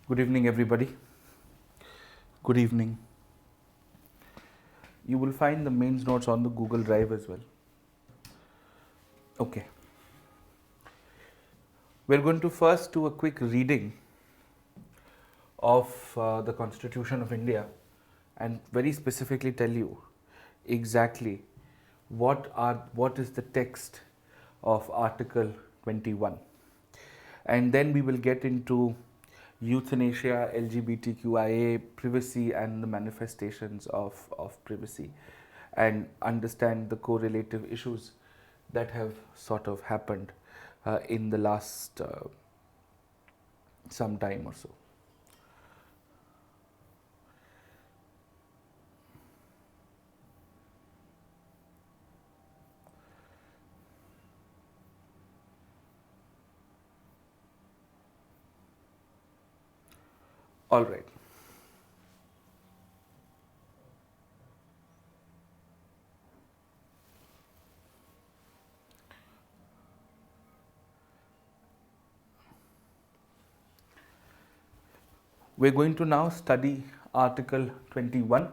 Good evening, everybody. Good evening. You will find the mains notes on the Google Drive as well. Okay. We're going to first do a quick reading of the Constitution of India and very specifically tell you exactly what is the text of Article 21. And then we will get into euthanasia, LGBTQIA, privacy, and the manifestations of privacy, and understand the correlative issues that have sort of happened in the last some time or so. All right. We're going to now study Article 21,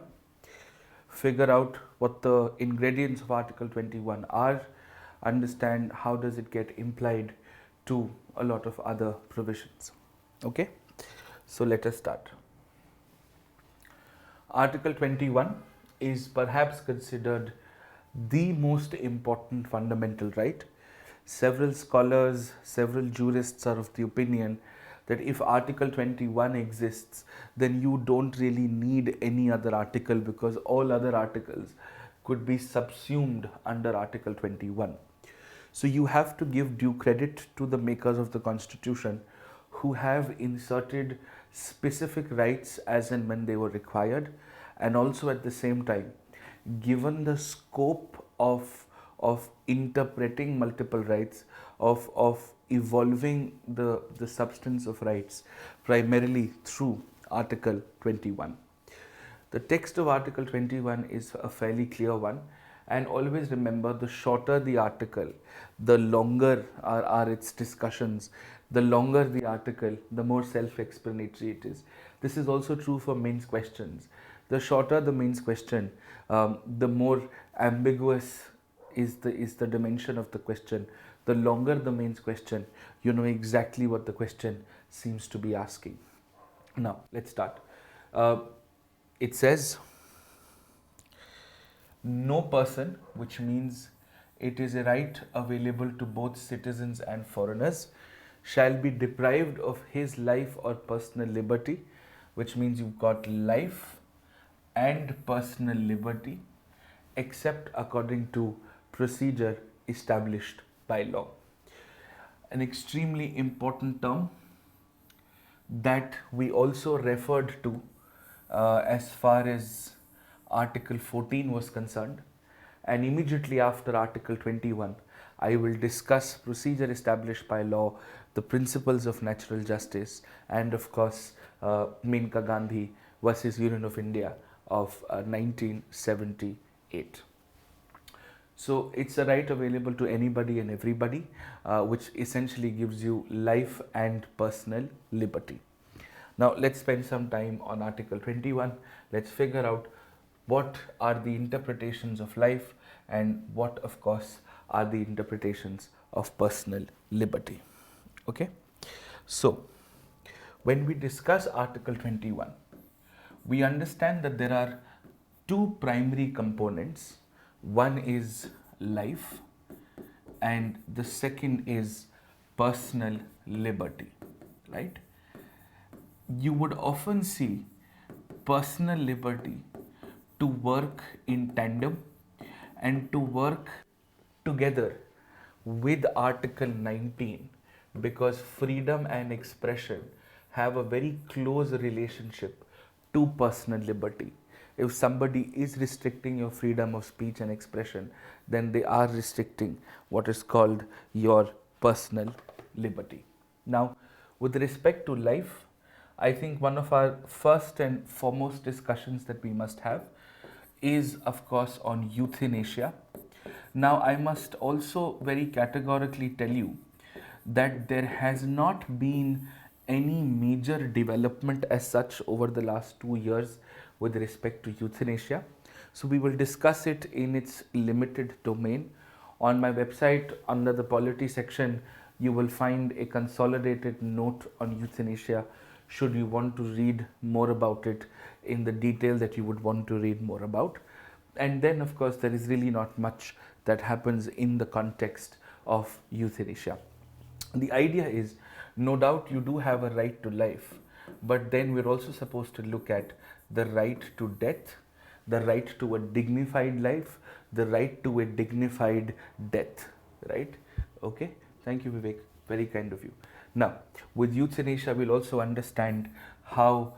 figure out what the ingredients of Article 21 are, understand how does it get implied to a lot of other provisions. Okay, so let us start. Article 21 is perhaps considered the most important fundamental right. Several scholars, several jurists are of the opinion that if Article 21 exists, then you don't really need any other article because all other articles could be subsumed under Article 21. So you have to give due credit to the makers of the Constitution who have inserted specific rights as and when they were required, and also at the same time given the scope of interpreting multiple rights, of evolving the substance of rights primarily through Article 21. The text of Article 21 is a fairly clear one, and always remember the shorter the article, the longer are its discussions, the longer the article, the more self-explanatory it is. This is also true for mains questions. The shorter the mains question, the more ambiguous is the dimension of the question. The longer the mains question, you know exactly what the question seems to be asking. Now, let's start. It says, no person, which means it is a right available to both citizens and foreigners, shall be deprived of his life or personal liberty, which means you've got life and personal liberty, except according to procedure established by law. An extremely important term that we also referred to as far as Article 14 was concerned, and immediately after Article 21, I will discuss procedure established by law, the principles of natural justice, and of course, Menka Gandhi versus Union of India of 1978. So it's a right available to anybody and everybody, which essentially gives you life and personal liberty. Now let's spend some time on Article 21. Let's figure out what are the interpretations of life and what, of course, are the interpretations of personal liberty. Okay? So, when we discuss Article 21, we understand that there are two primary components. One is life, and the second is personal liberty, right? You would often see personal liberty to work in tandem and to work together with Article 19, because freedom and expression have a very close relationship to personal liberty. If somebody is restricting your freedom of speech and expression, then they are restricting what is called your personal liberty. Now, with respect to life, I think one of our first and foremost discussions that we must have is, of course, on euthanasia. Now, I must also very categorically tell you that there has not been any major development as such over the last 2 years with respect to euthanasia. So we will discuss it in its limited domain. On my website, under the polity section, you will find a consolidated note on euthanasia should you want to read more about it in the detail that you would want to read more about. And then, of course, there is really not much that happens in the context of euthanasia. The idea is, no doubt you do have a right to life, but then we're also supposed to look at the right to death, the right to a dignified life, the right to a dignified death, right? Okay, thank you, Vivek, very kind of you. Now, with euthanasia, we'll also understand how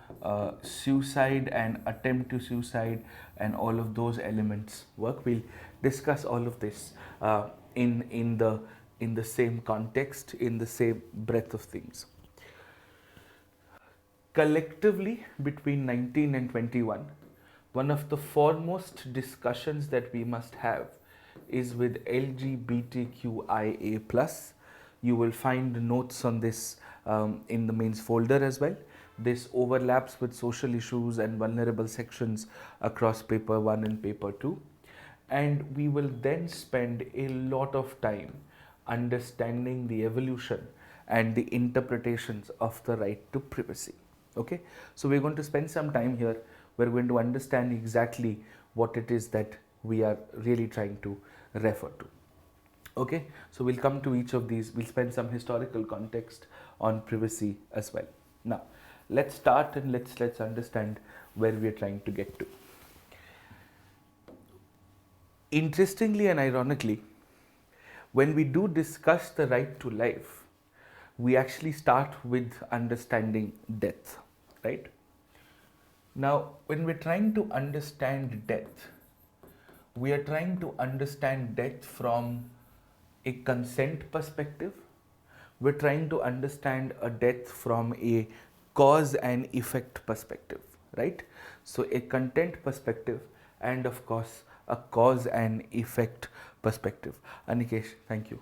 suicide and attempt to suicide and all of those elements work. We'll discuss all of this in the same context, in the same breadth of things. Collectively, between 19 and 21, one of the foremost discussions that we must have is with LGBTQIA+. You will find notes on this in the mains folder as well. This overlaps with social issues and vulnerable sections across paper 1 and paper 2. And we will then spend a lot of time understanding the evolution and the interpretations of the right to privacy. Okay, so we're going to spend some time here. We're going to understand exactly what it is that we are really trying to refer to. Okay, so we'll come to each of these. We'll spend some historical context on privacy as well. Now, let's start and let's understand where we are trying to get to. Interestingly and ironically, when we do discuss the right to life, we actually start with understanding death, right? Now, when we're trying to understand death, we are trying to understand death from a consent perspective. We're trying to understand a death from a cause and effect perspective, right? So a content perspective and of course a cause and effect perspective. Anikesh, thank you.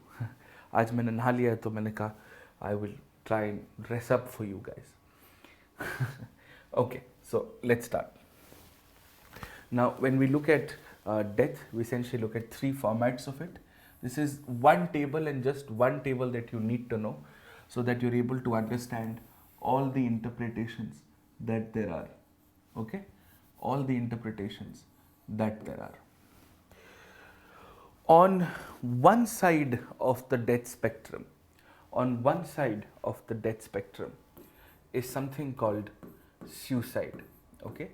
आज मैंने नहा लिया है तो मैंने कहा I will try and dress up for you guys. Okay, so let's start. Now, when we look at death, we essentially look at 3 formats of it. This is one table and just one table that you need to know so that you're able to understand all the interpretations that there are. Okay? All the interpretations that there are. On one side of the death spectrum, is something called suicide. Okay?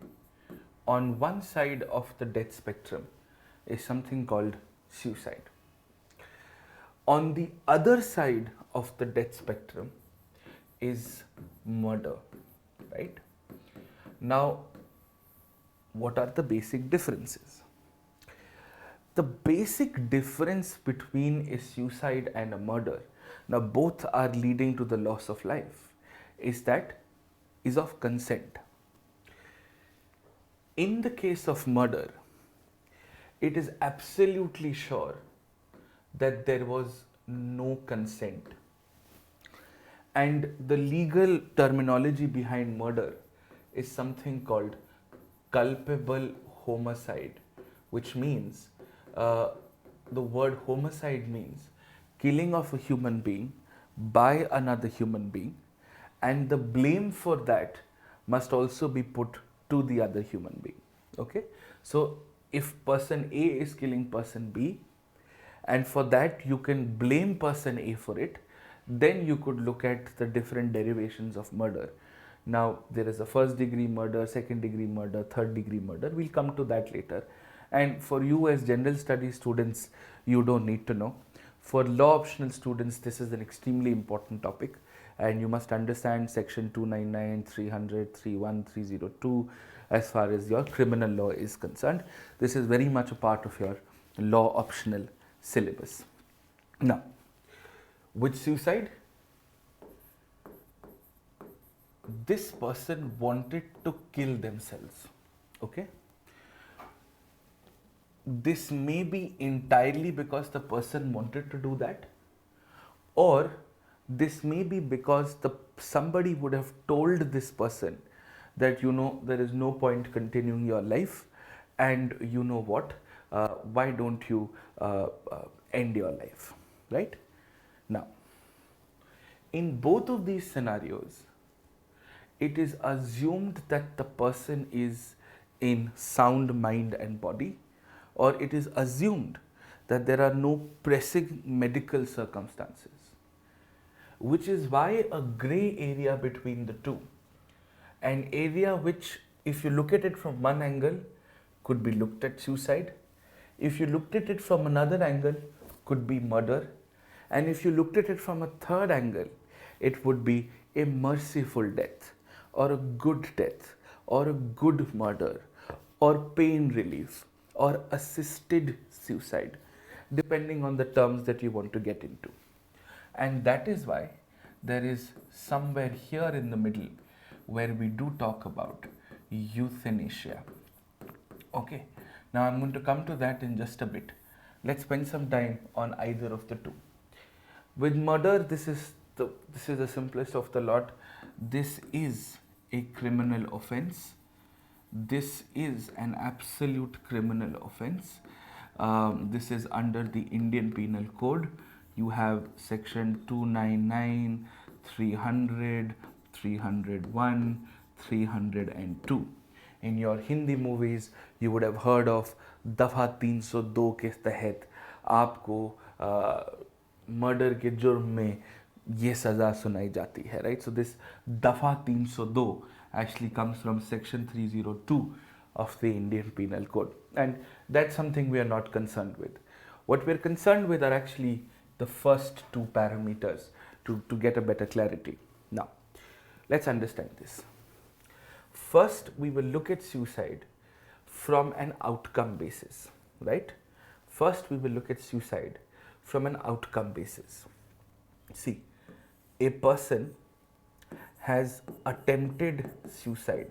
On one side of the death spectrum is something called suicide. On the other side of the death spectrum is murder, right? Now, what are the basic differences? The basic difference between a suicide and a murder, now both are leading to the loss of life, is of consent. In the case of murder, it is absolutely sure that there was no consent. And the legal terminology behind murder is something called culpable homicide, which means the word homicide means killing of a human being by another human being, and the blame for that must also be put to the other human being. Okay, so if person A is killing person B, and for that you can blame person A for it, then you could look at the different derivations of murder. Now, there is a first degree murder, second degree murder, third degree murder. We'll come to that later. And for you as general studies students, you don't need to know. For law optional students, this is an extremely important topic, and you must understand section 299, 300, 31, 302 as far as your criminal law is concerned. This is very much a part of your law optional syllabus. Now, with suicide, this person wanted to kill themselves. Okay? This may be entirely because the person wanted to do that, or this may be because somebody would have told this person that, there is no point continuing your life, and you know what, why don't you end your life, right? Now, in both of these scenarios, it is assumed that the person is in sound mind and body, or it is assumed that there are no pressing medical circumstances, which is why a gray area between the two, an area which, if you look at it from one angle, could be looked at suicide, if you looked at it from another angle, could be murder, and if you looked at it from a third angle, it would be a merciful death, or a good death, or a good murder, or pain relief, or assisted suicide, depending on the terms that you want to get into. And that is why there is somewhere here in the middle where we do talk about euthanasia. Okay, now I'm going to come to that in just a bit. Let's spend some time on either of the two. With murder, this is the simplest of the lot. This is a criminal offense. This is an absolute criminal offense. This is under the Indian Penal Code. You have section 299, 300, 301, 302. In your Hindi movies, you would have heard of दफा 302 के तहत आपको murder के जुर्म में ये सज़ा सुनाई जाती है, right? So this दफा 302 actually comes from section 302 of the Indian Penal Code, and that's something we are not concerned with. What we're concerned with are actually the first two parameters to get a better clarity. Now, let's understand this. First, we will look at suicide from an outcome basis, right? First, we will look at suicide from an outcome basis. See, a person has attempted suicide.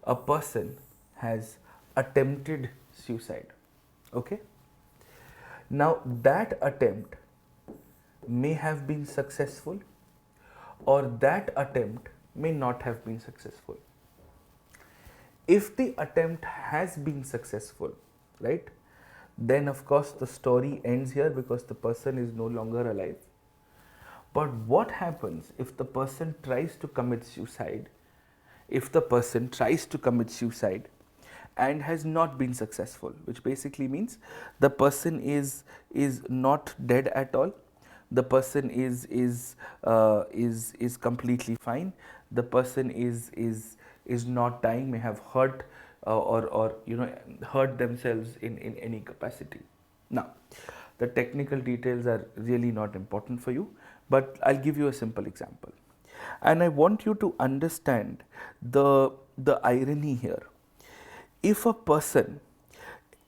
A person has attempted suicide, okay? Now, that attempt may have been successful, or that attempt may not have been successful. If the attempt has been successful, right, then of course the story ends here because the person is no longer alive. But what happens if the person tries to commit suicide? If the person tries to commit suicide and has not been successful, which basically means the person is not dead at all, the person is completely fine, the person is not dying, may have hurt or hurt themselves in any capacity. Now, the technical details are really not important for you, but I'll give you a simple example, and I want you to understand the irony here. If a person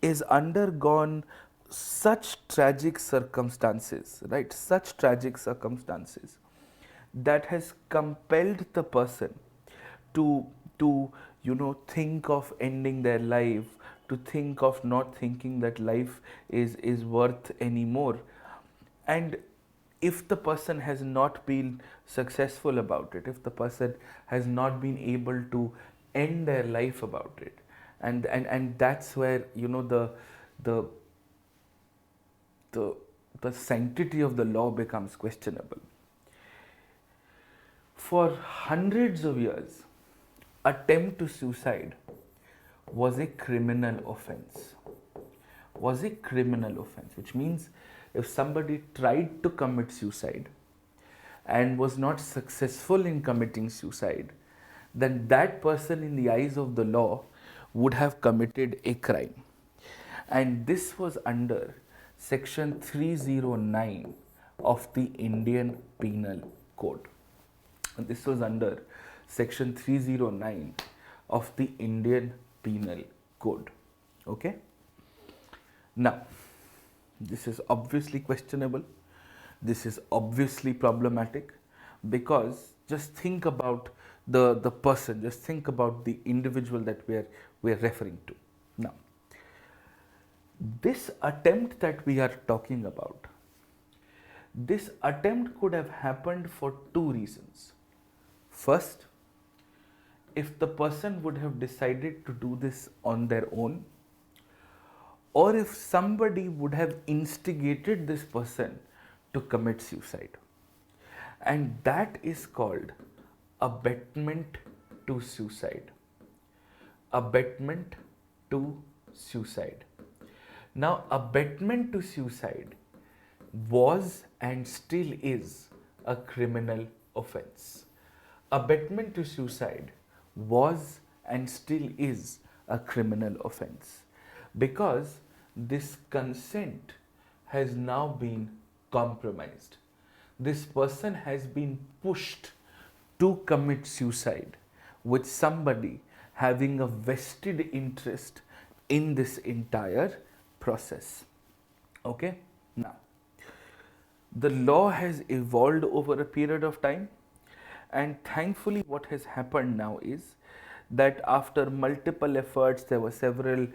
is undergone such tragic circumstances, right, such tragic circumstances that has compelled the person to think of ending their life, to think of not thinking that life is worth anymore, and if the person has not been successful about it, if the person has not been able to end their life about it, and that's where the sanctity of the law becomes questionable. For hundreds of years, attempt to suicide was a criminal offense. Was a criminal offense, which means if somebody tried to commit suicide and was not successful in committing suicide, then that person in the eyes of the law would have committed a crime. And this was under section 309 of the Indian Penal Code. And this was under section 309 of the Indian Penal Code. Okay? Now, this is obviously questionable. This is obviously problematic, because just think about the person, just think about the individual that we're referring to. Now, this attempt that we are talking about, This attempt could have happened for two reasons. First, if the person would have decided to do this on their own, or if somebody would have instigated this person to commit suicide. And that is called abetment to suicide. Abetment to suicide. Now, abetment to suicide was and still is a criminal offense. Abetment to suicide was and still is a criminal offense because this consent has now been compromised. This person has been pushed to commit suicide with somebody having a vested interest in this entire process. Okay? Now, the law has evolved over a period of time, and thankfully what has happened now is that after multiple efforts, there were several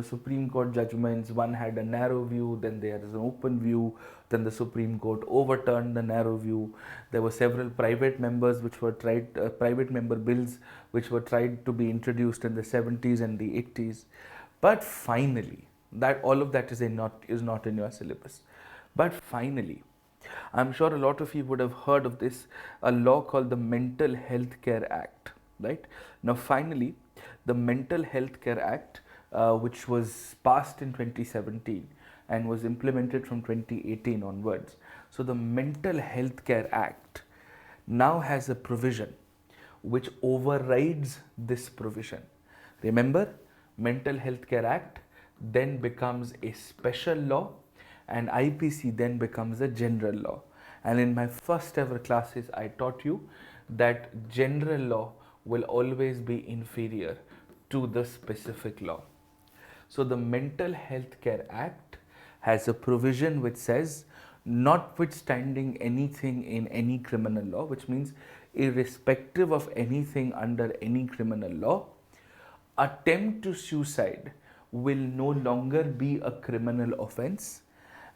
Supreme Court judgments. One had a narrow view, then there is an open view, then the Supreme Court overturned the narrow view. There were several private member bills which were tried to be introduced in the 70s and the 80s, but finally that all of that is not in your syllabus. But finally, I'm sure a lot of you would have heard of this, a law called the Mental Health Care Act, right? Now, finally, the Mental Health Care Act, which was passed in 2017 and was implemented from 2018 onwards. So, the Mental Health Care Act now has a provision which overrides this provision. Remember, Mental Health Care Act then becomes a special law, and IPC then becomes a general law. And in my first ever classes, I taught you that general law will always be inferior to the specific law. So the Mental Health Care Act has a provision which says, notwithstanding anything in any criminal law, which means irrespective of anything under any criminal law, attempt to suicide will no longer be a criminal offense.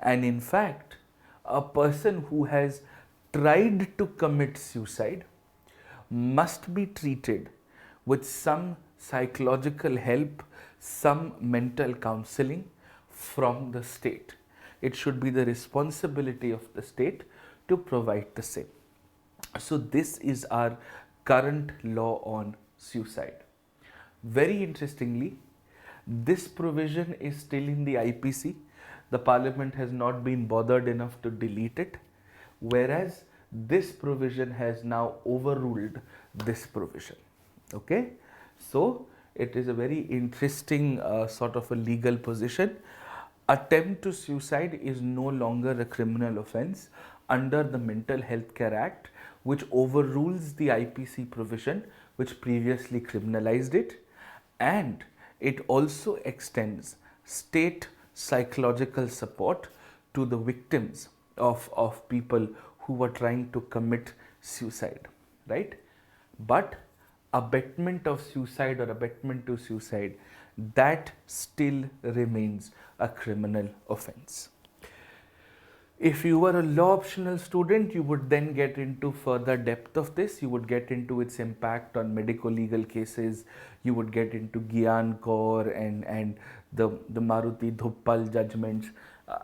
And in fact, a person who has tried to commit suicide must be treated with some psychological help, some mental counseling from the state. It should be the responsibility of the state to provide the same. So this is our current law on suicide. Very interestingly, this provision is still in the IPC. The Parliament has not been bothered enough to delete it, whereas this provision has now overruled this provision. Okay, so it is a very interesting sort of a legal position. Attempt to suicide is no longer a criminal offense under the Mental Health Care Act, which overrules the IPC provision which previously criminalized it, and it also extends state psychological support to the victims of people who were trying to commit suicide, right? But abetment of suicide or abetment to suicide, that still remains a criminal offense. If you were a law optional student, you would then get into further depth of this. You would get into its impact on medical legal cases. You would get into Gyan Kaur and the Maruti Dhuppal judgments.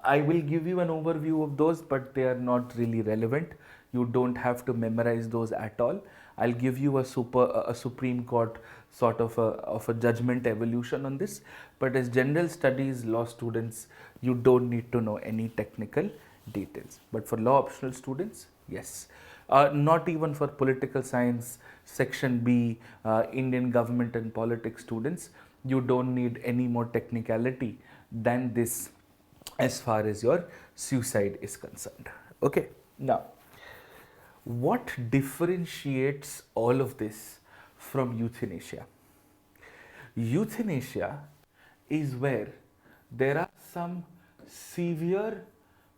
I will give you an overview of those, but they are not really relevant. You don't have to memorize those at all. I'll give you a Supreme Court sort of a judgment evolution on this. But as general studies law students, you don't need to know any technical details. But for law optional students, yes. Not even for political science, section B, Indian government and politics students, you don't need any more technicality than this as far as your suicide is concerned. Okay, now what differentiates all of this from euthanasia? Euthanasia is where there are some severe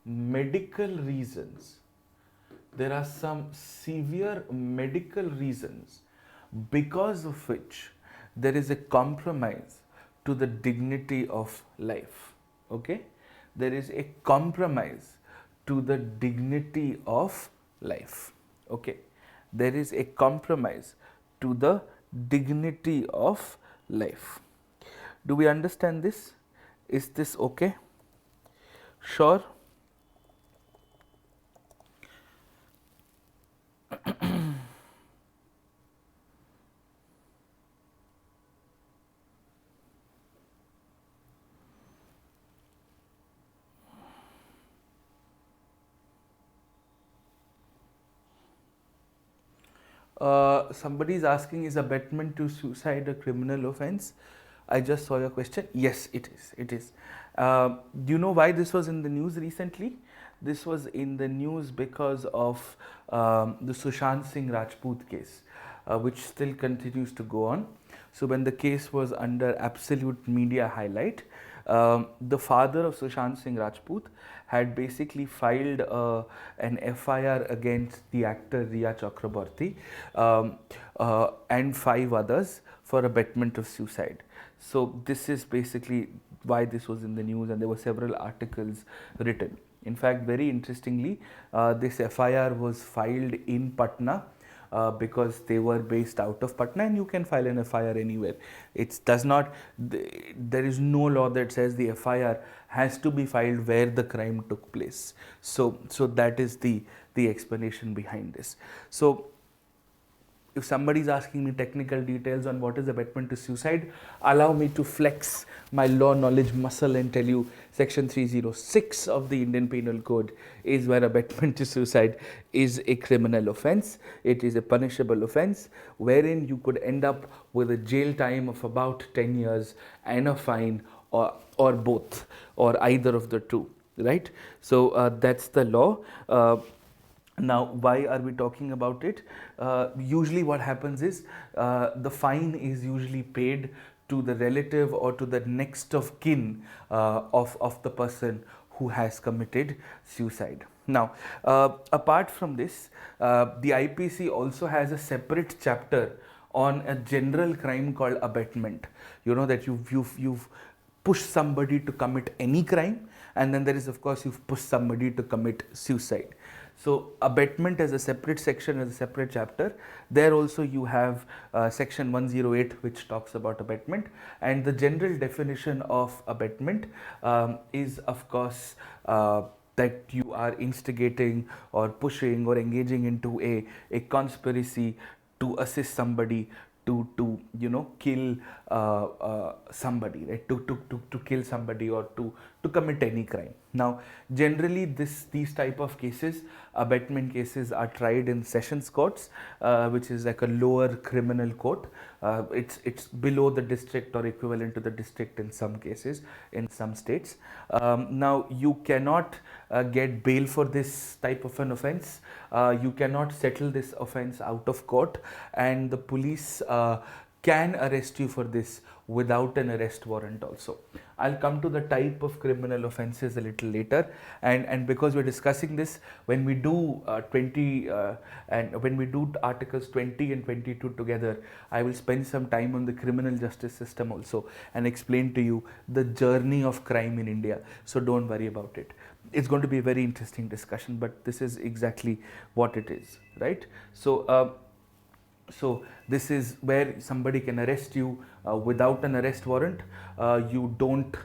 medical reasons. There are some severe medical reasons because of which there is a compromise to the dignity of life. Okay? There is a compromise to the dignity of life. Okay, there is a compromise to the dignity of life. Do we understand this? Is this okay? Sure. Somebody is asking, is abetment to suicide a criminal offense? I just saw your question. Yes, it is. It is. Do you know why this was in the news recently? This was in the news because of the Sushant Singh Rajput case, which still continues to go on. So when the case was under absolute media highlight, the father of Sushant Singh Rajput had basically filed an FIR against the actor Riya Chakraborty and 5 others for abetment of suicide. So this is basically why this was in the news, and there were several articles written. In fact, very interestingly, this FIR was filed in Patna because they were based out of Patna, and you can file an FIR anywhere. It does not, there is no law that says the FIR has to be filed where the crime took place. So that is the explanation behind this. So if somebody is asking me technical details on what is abetment to suicide, allow me to flex my law knowledge muscle and tell you section 306 of the Indian Penal Code is where abetment to suicide is a criminal offense. It is a punishable offense wherein you could end up with a jail time of about 10 years and a fine, or both, or either of the two, right? So that's the law. Now, why are we talking about it? Usually what happens is the fine is usually paid to the relative or to the next of kin of the person who has committed suicide. Now, apart from this, the IPC also has a separate chapter on a general crime called abetment. You know that you've pushed somebody to commit any crime, and then there is, of course, you've pushed somebody to commit suicide. So abetment as a separate section, as a separate chapter. There also you have section 108, which talks about abetment, and the general definition of abetment is, of course, that you are instigating or pushing or engaging into a conspiracy to assist somebody to kill somebody, right? To kill somebody or to commit any crime. Now, generally these type of cases, abetment cases, are tried in sessions courts, which is like a lower criminal court. It's below the district or equivalent to the district in some cases in some states. Now, you cannot get bail for this type of an offense. You cannot settle this offense out of court, and the police can arrest you for this without an arrest warrant also. I'll come to the type of criminal offenses a little later, and because we're discussing this, when we do when we do articles 20 and 22 together, I will spend some time on the criminal justice system also and explain to you the journey of crime in India. So don't worry about it. It's going to be a very interesting discussion, but this is exactly what it is, right? So this is where somebody can arrest you without an arrest warrant. You don't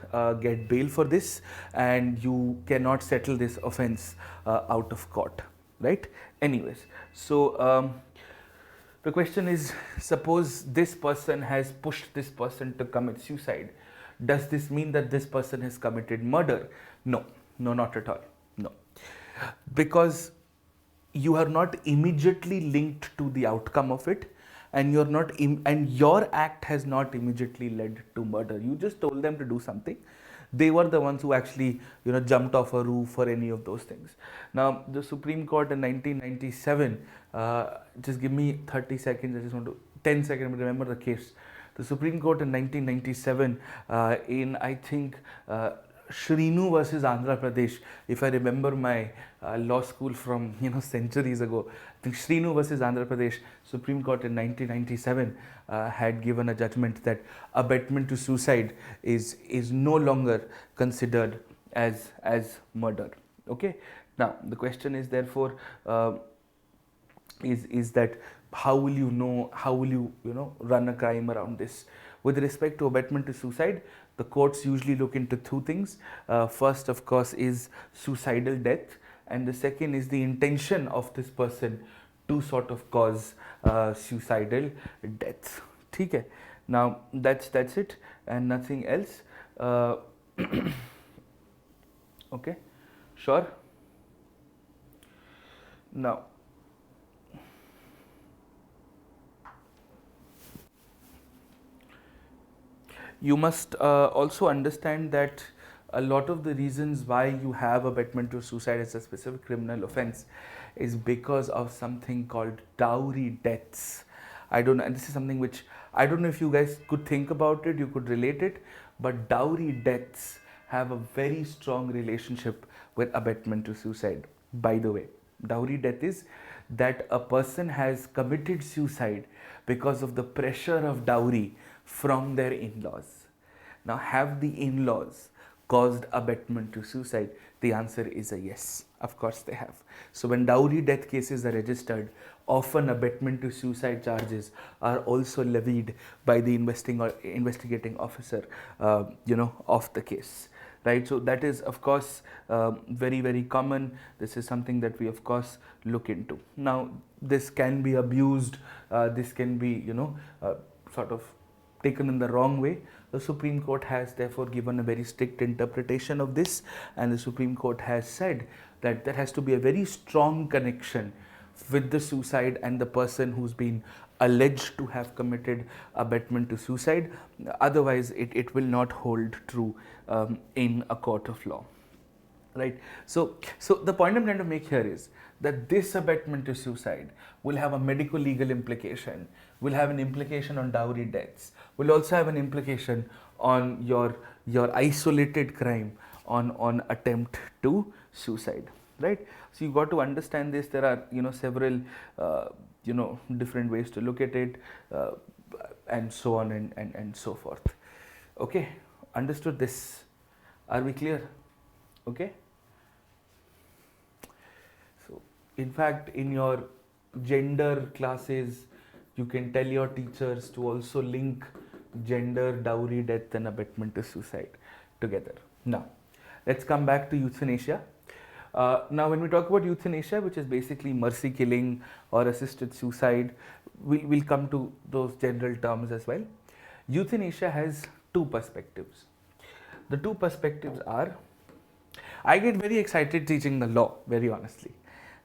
get bail for this, and you cannot settle this offense out of court, right? Anyways, so the question is, suppose this person has pushed this person to commit suicide. Does this mean that this person has committed murder? No, not at all. No, because you are not immediately linked to the outcome of it, and you're not and your act has not immediately led to murder. You just told them to do something. They were the ones who actually jumped off a roof or any of those things. Now, the Supreme Court in 1997, just give me 30 seconds, I just want to 10 seconds to remember the case. The Supreme Court in 1997 in, I think, Shrinu versus Andhra Pradesh, if I remember my law school from centuries ago, I think Shrinu versus Andhra Pradesh, Supreme Court in 1997 had given a judgment that abetment to suicide is no longer considered as murder. Okay, Now the question is therefore, is that how will you know, how will you know run a crime around this? With respect to abetment to suicide, the courts usually look into two things. First, of course, is suicidal death, and the second is the intention of this person to sort of cause suicidal death. Okay. Now that's it and nothing else. Okay, sure. Now you must also understand that a lot of the reasons why you have abetment to suicide as a specific criminal offense is because of something called dowry deaths. I don't know, and this is something which I don't know if you guys could think about it, you could relate it, but dowry deaths have a very strong relationship with abetment to suicide. By the way, dowry death is that a person has committed suicide because of the pressure of dowry from their in-laws. Now, have the in-laws caused abetment to suicide? The answer is a yes. Of course they have. So when dowry death cases are registered, often abetment to suicide charges are also levied by the investigating officer, of the case. Right, so that is of course very, very common. This is something that we of course look into. Now this can be abused, this can be sort of taken in the wrong way. The Supreme Court has therefore given a very strict interpretation of this, and the Supreme Court has said that there has to be a very strong connection with the suicide and the person who's been alleged to have committed abetment to suicide. Otherwise it will not hold true in a court of law. Right. So the point I'm trying to make here is that this abetment to suicide will have a medical legal implication, will have an implication on dowry deaths, will also have an implication on your isolated crime on attempt to suicide. Right. So you got to understand this. There are several different ways to look at it, and so on and so forth. Okay, understood this? Are we clear? Okay. So in fact, in your gender classes, you can tell your teachers to also link gender, dowry, death and abetment to suicide together. Now let's come back to euthanasia. Now when we talk about euthanasia, which is basically mercy killing or assisted suicide, we'll come to those general terms as well. Euthanasia has two perspectives. The two perspectives are, I get very excited teaching the law, very honestly,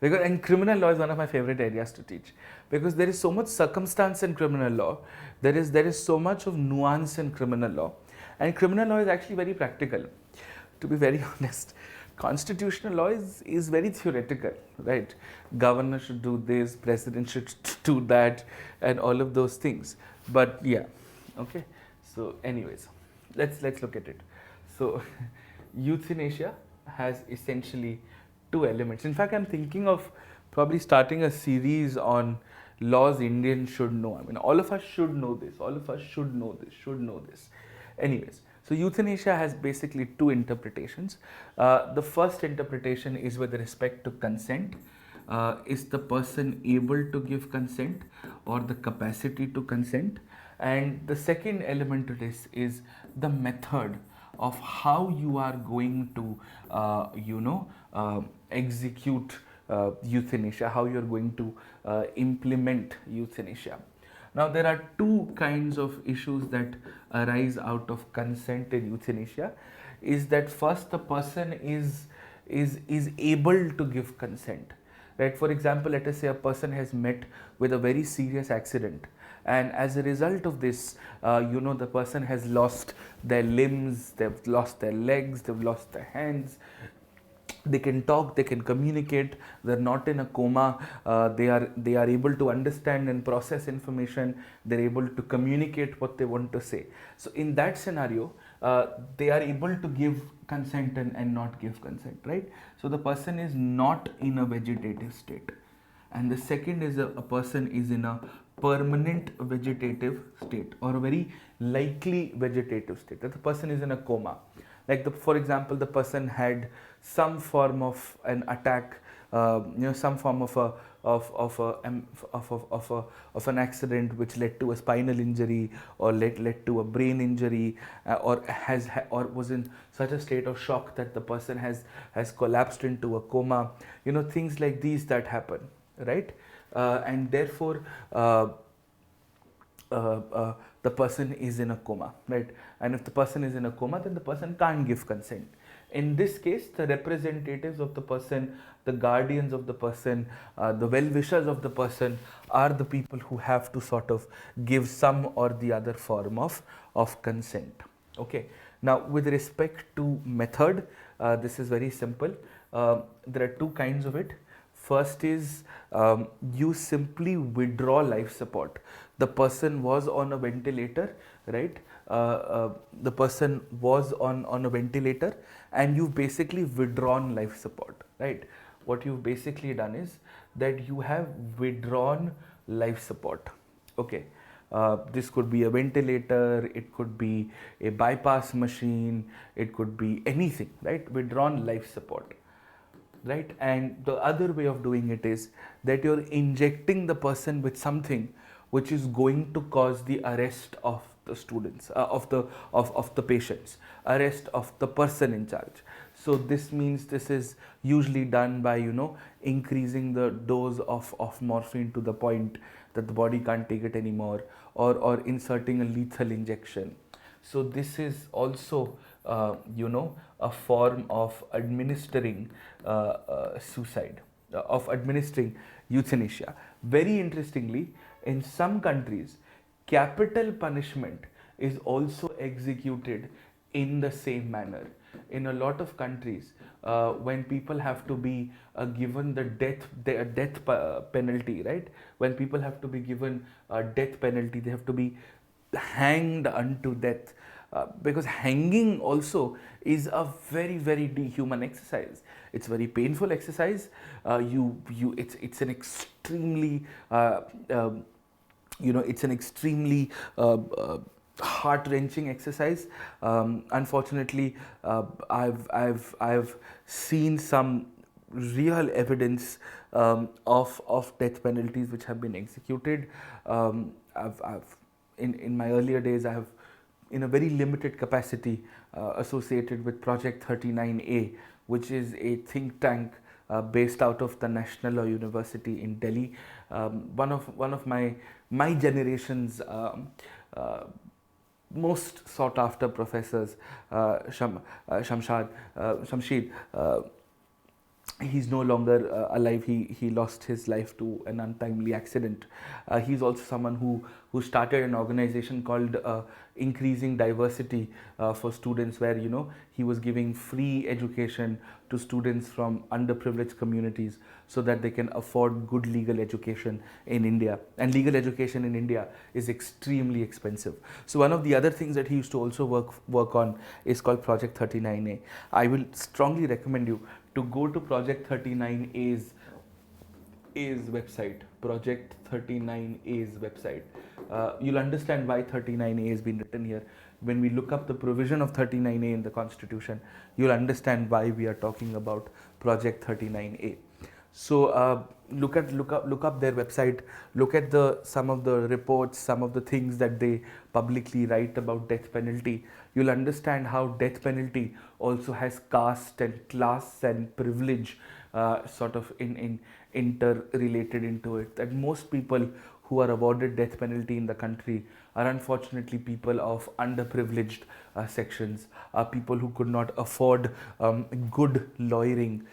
and criminal law is one of my favorite areas to teach, because there is so much circumstance in criminal law, there is so much of nuance in criminal law, and criminal law is actually very practical, to be very honest. Constitutional law is very theoretical, right? Governor should do this, president should do that, and all of those things. But yeah, okay. So anyways, let's look at it. So euthanasia has essentially two elements. In fact, I'm thinking of probably starting a series on laws Indians should know. I mean, all of us should know this. All of us should know this. Anyways, so euthanasia has basically two interpretations. The first interpretation is with respect to consent. Is the person able to give consent or the capacity to consent? And the second element to this is the method of how you are going to, execute euthanasia, how you are going to implement euthanasia. Now, there are two kinds of issues that arise out of consent in euthanasia. Is that first, the person is able to give consent, right? For example, let us say a person has met with a very serious accident, and as a result of this, the person has lost their limbs, they've lost their legs, they've lost their hands. They can talk, they can communicate, they're not in a coma, they are able to understand and process information, they're able to communicate what they want to say. So in that scenario, they are able to give consent and not give consent, right? So the person is not in a vegetative state. And the second is a person is in a permanent vegetative state or a very likely vegetative state, that the person is in a coma. Like for example, the person had some form of an attack, some form of a of a of an accident which led to a spinal injury, or led to a brain injury, or was in such a state of shock that the person has collapsed into a coma. Things like these that happen, right? And therefore the person is in a coma, right? And if the person is in a coma, then the person can't give consent. In this case, the representatives of the person, the guardians of the person, the well-wishers of the person are the people who have to sort of give some or the other form of consent. Okay. Now, with respect to method, this is very simple. There are two kinds of it. First is you simply withdraw life support. The person was on a ventilator, right? The person was on a ventilator, and you've basically withdrawn life support, right? What you've basically done is that you have withdrawn life support. Okay. This could be a ventilator, it could be a bypass machine, it could be anything, right? Withdrawn life support, right? And the other way of doing it is that you're injecting the person with something which is going to cause the arrest of the students, of the patients, arrest of the person in charge. So this means this is usually done by increasing the dose of morphine to the point that the body can't take it anymore, or inserting a lethal injection. So this is also a form of administering suicide, of administering euthanasia. Very interestingly, in some countries, capital punishment is also executed in the same manner. In a lot of countries, when people have to be given the death penalty, right? When people have to be given a death penalty, they have to be hanged unto death. Because hanging also is a very, very dehuman exercise. It's very painful exercise. It's an extremely it's an extremely heart-wrenching exercise. Unfortunately, I've seen some real evidence of death penalties which have been executed. I've in my earlier days, I have, in a very limited capacity, associated with Project 39A, which is a think tank based out of the National Law University in Delhi. One of my generation's most sought after professors, Shamshid. He's no longer alive. He lost his life to an untimely accident. He's also someone who started an organization called Increasing Diversity for Students, where he was giving free education to students from underprivileged communities so that they can afford good legal education in India. And legal education in India is extremely expensive. So one of the other things that he used to also work on is called Project 39A. I will strongly recommend you to go to Project 39A's website, Project 39A's website. You'll understand why 39A has been written here. When we look up the provision of 39A in the Constitution, you'll understand why we are talking about Project 39A. So look up their website. Look at some of the reports, some of the things that they publicly write about death penalty. You'll understand how death penalty also has caste and class and privilege sort of interrelated into it. That most people who are awarded death penalty in the country are unfortunately people of underprivileged sections, people who could not afford good lawyering,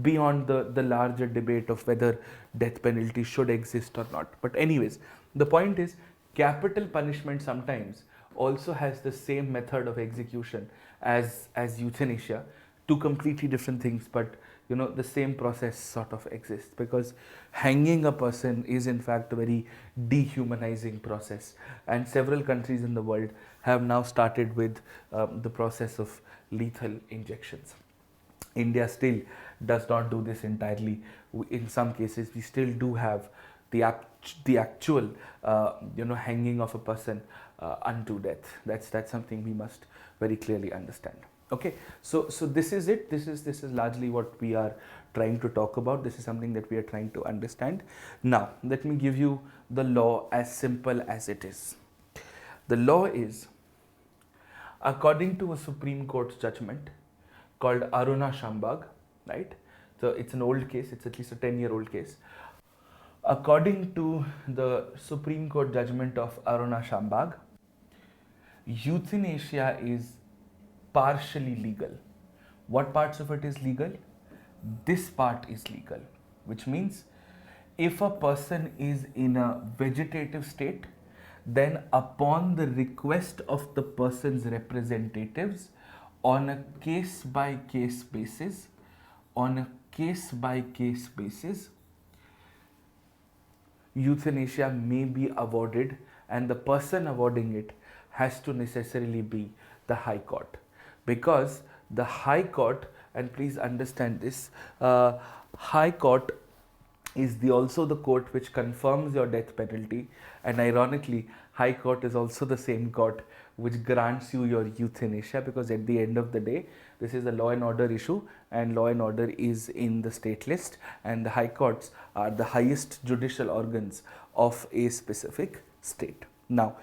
beyond the larger debate of whether death penalty should exist or not. But anyways, the point is, capital punishment sometimes also has the same method of execution as euthanasia. Two completely different things, but the same process sort of exists, because hanging a person is in fact a very dehumanizing process, and several countries in the world have now started with the process of lethal injections. India still does not do this entirely. In some cases, we still do have the actual hanging of a person unto death. That's something we must very clearly understand. Okay, so this is it. This is largely what we are trying to talk about. This is something that we are trying to understand. Now, let me give you the law as simple as it is. The law is, according to a Supreme Court judgment called Aruna Shambhag, right? So it's an old case. It's at least a 10-year-old case. According to the Supreme Court judgment of Aruna Shambhag, euthanasia is partially legal. What parts of it is legal? This part is legal, which means if a person is in a vegetative state, then upon the request of the person's representatives, on a case by case basis, euthanasia may be awarded, and the person awarding it has to necessarily be the High Court, because the High Court, and please understand this, High Court is also the court which confirms your death penalty, and ironically High Court is also the same court which grants you your euthanasia, because at the end of the day this is a law and order issue, and law and order is in the state list, and the High Courts are the highest judicial organs of a specific state. Now,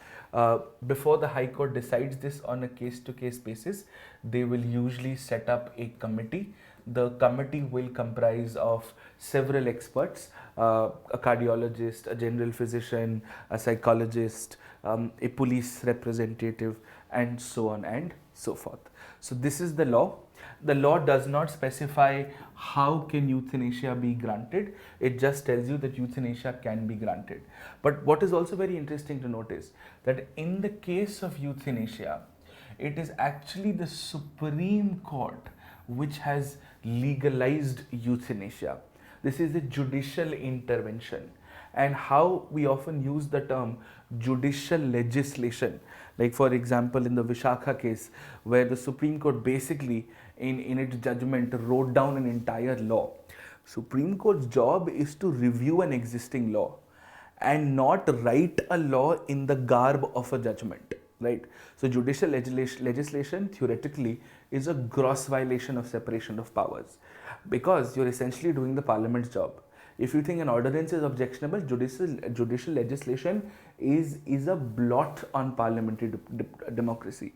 before the High Court decides this on a case-to-case basis, they will usually set up a committee. The committee will comprise of several experts, a cardiologist, a general physician, a psychologist, a police representative, and so on and so forth. So this is the law. The law does not specify how can euthanasia be granted. It just tells you that euthanasia can be granted. But what is also very interesting to notice, that in the case of euthanasia, it is actually the Supreme Court which has legalized euthanasia. This is a judicial intervention. And how we often use the term judicial legislation, like for example in the Vishakha case, where the Supreme Court basically in its judgment wrote down an entire law. Supreme Court's job is to review an existing law and not write a law in the garb of a judgment, right? So judicial legislation theoretically is a gross violation of separation of powers, because you're essentially doing the parliament's job. If you think an ordinance is objectionable, judicial legislation is a blot on parliamentary democracy.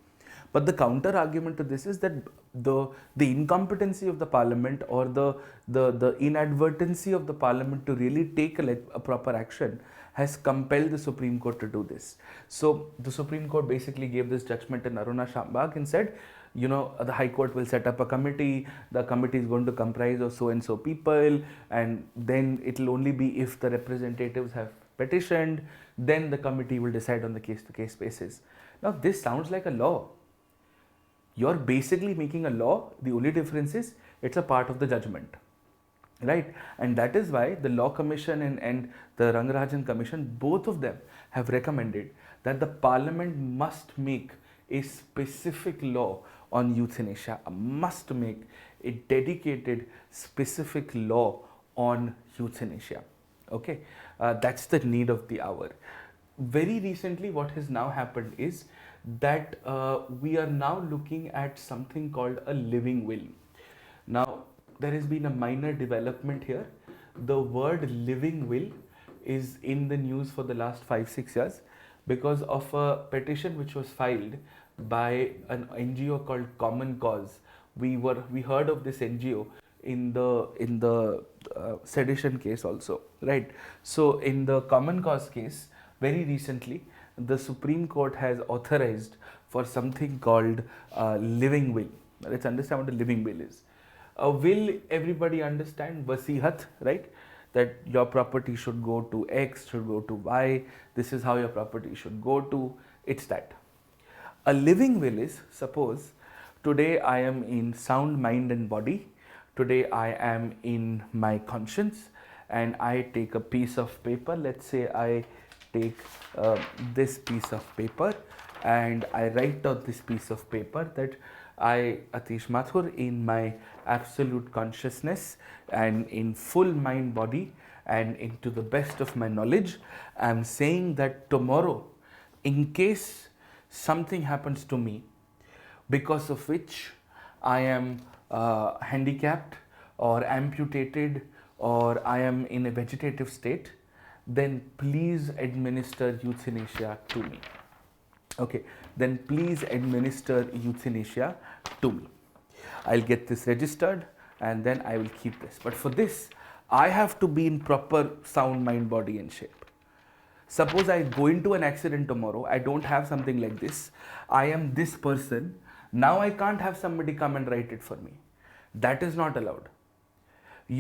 But the counter argument to this is that the incompetency of the parliament, or the inadvertency of the parliament to really take a proper action, has compelled the Supreme Court to do this. So the Supreme Court basically gave this judgment in Aruna Shambhag and said, you know, the High Court will set up a committee. The committee is going to comprise of so and so people, and then it will only be if the representatives have petitioned, then the committee will decide on the case-to-case basis. Now this sounds like a law. You're basically making a law. The only difference is it's a part of the judgment, right? And that is why the Law Commission and the Rangarajan Commission, both of them have recommended that the Parliament must make a specific law on euthanasia, must make a dedicated specific law on euthanasia. Okay, that's the need of the hour. Very recently, what has now happened is that we are now looking at something called a living will. Now, there has been a minor development here. The word living will is in the news for the last 5-6 years because of a petition which was filed by an NGO called Common Cause. We heard of this NGO in the sedition case also, right? So in the Common Cause case, very recently, the Supreme Court has authorized for something called living will. Let's understand what a living will is. A will, everybody understand, wasihat, right? That your property should go to X, should go to Y. This is how your property should go to. It's that. A living will is, suppose today I am in sound mind and body. Today I am in my conscience, and I take a piece of paper. Let's say I take this piece of paper and I write on this piece of paper that I, Atish Mathur, in my absolute consciousness and in full mind body and into the best of my knowledge, I am saying that tomorrow, in case something happens to me, because of which I am handicapped or amputated or I am in a vegetative state, then please administer euthanasia to me. Okay, then please administer euthanasia to me. I'll get this registered and then I will keep this. But for this, I have to be in proper sound mind, body, and shape. Suppose I go into an accident tomorrow, I don't have something like this, I am this person, now I can't have somebody come and write it for me. That is not allowed.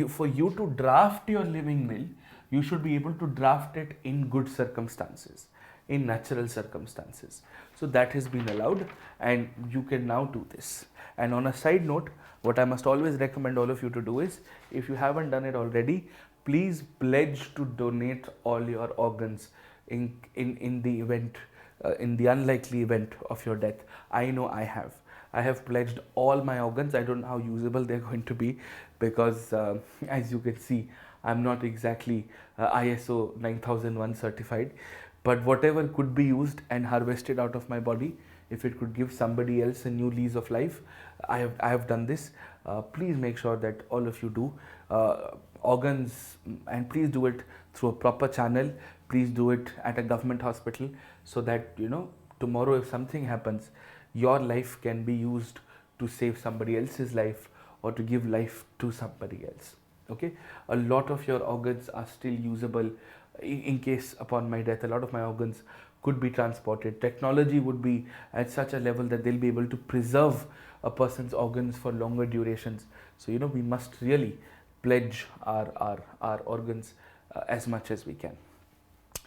For you to draft your living will, you should be able to draft it in good circumstances, in natural circumstances. So that has been allowed and you can now do this. And on a side note, what I must always recommend all of you to do is, if you haven't done it already, please pledge to donate all your organs in the event, in the unlikely event of your death. I know I have. I have pledged all my organs. I don't know how usable they're going to be because as you can see, I'm not exactly ISO 9001 certified, but whatever could be used and harvested out of my body, if it could give somebody else a new lease of life, I have done this. Please make sure that all of you do organs, and please do it through a proper channel. Please do it at a government hospital so that, you know, tomorrow if something happens, your life can be used to save somebody else's life or to give life to somebody else. Okay, a lot of your organs are still usable in case upon my death. A lot of my organs could be transported. Technology would be at such a level that they'll be able to preserve a person's organs for longer durations. So, you know, we must really pledge our organs as much as we can.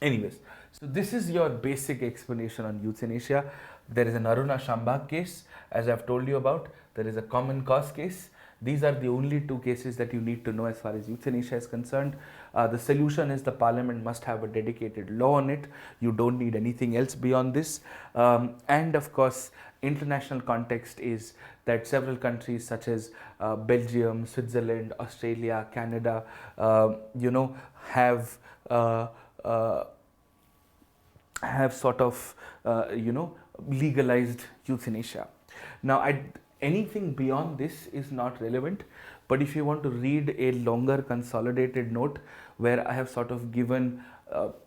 Anyways, so this is your basic explanation on euthanasia. There is an Aruna Shambhag case, as I've told you about. There is a common cause case. These are the only two cases that you need to know as far as euthanasia is concerned. The solution is the parliament must have a dedicated law on it. You don't need anything else beyond this. And of course, international context is that several countries such as Belgium, Switzerland, Australia, Canada, you know, have sort of, you know, legalized euthanasia. Now, anything beyond this is not relevant, but if you want to read a longer consolidated note where I have sort of given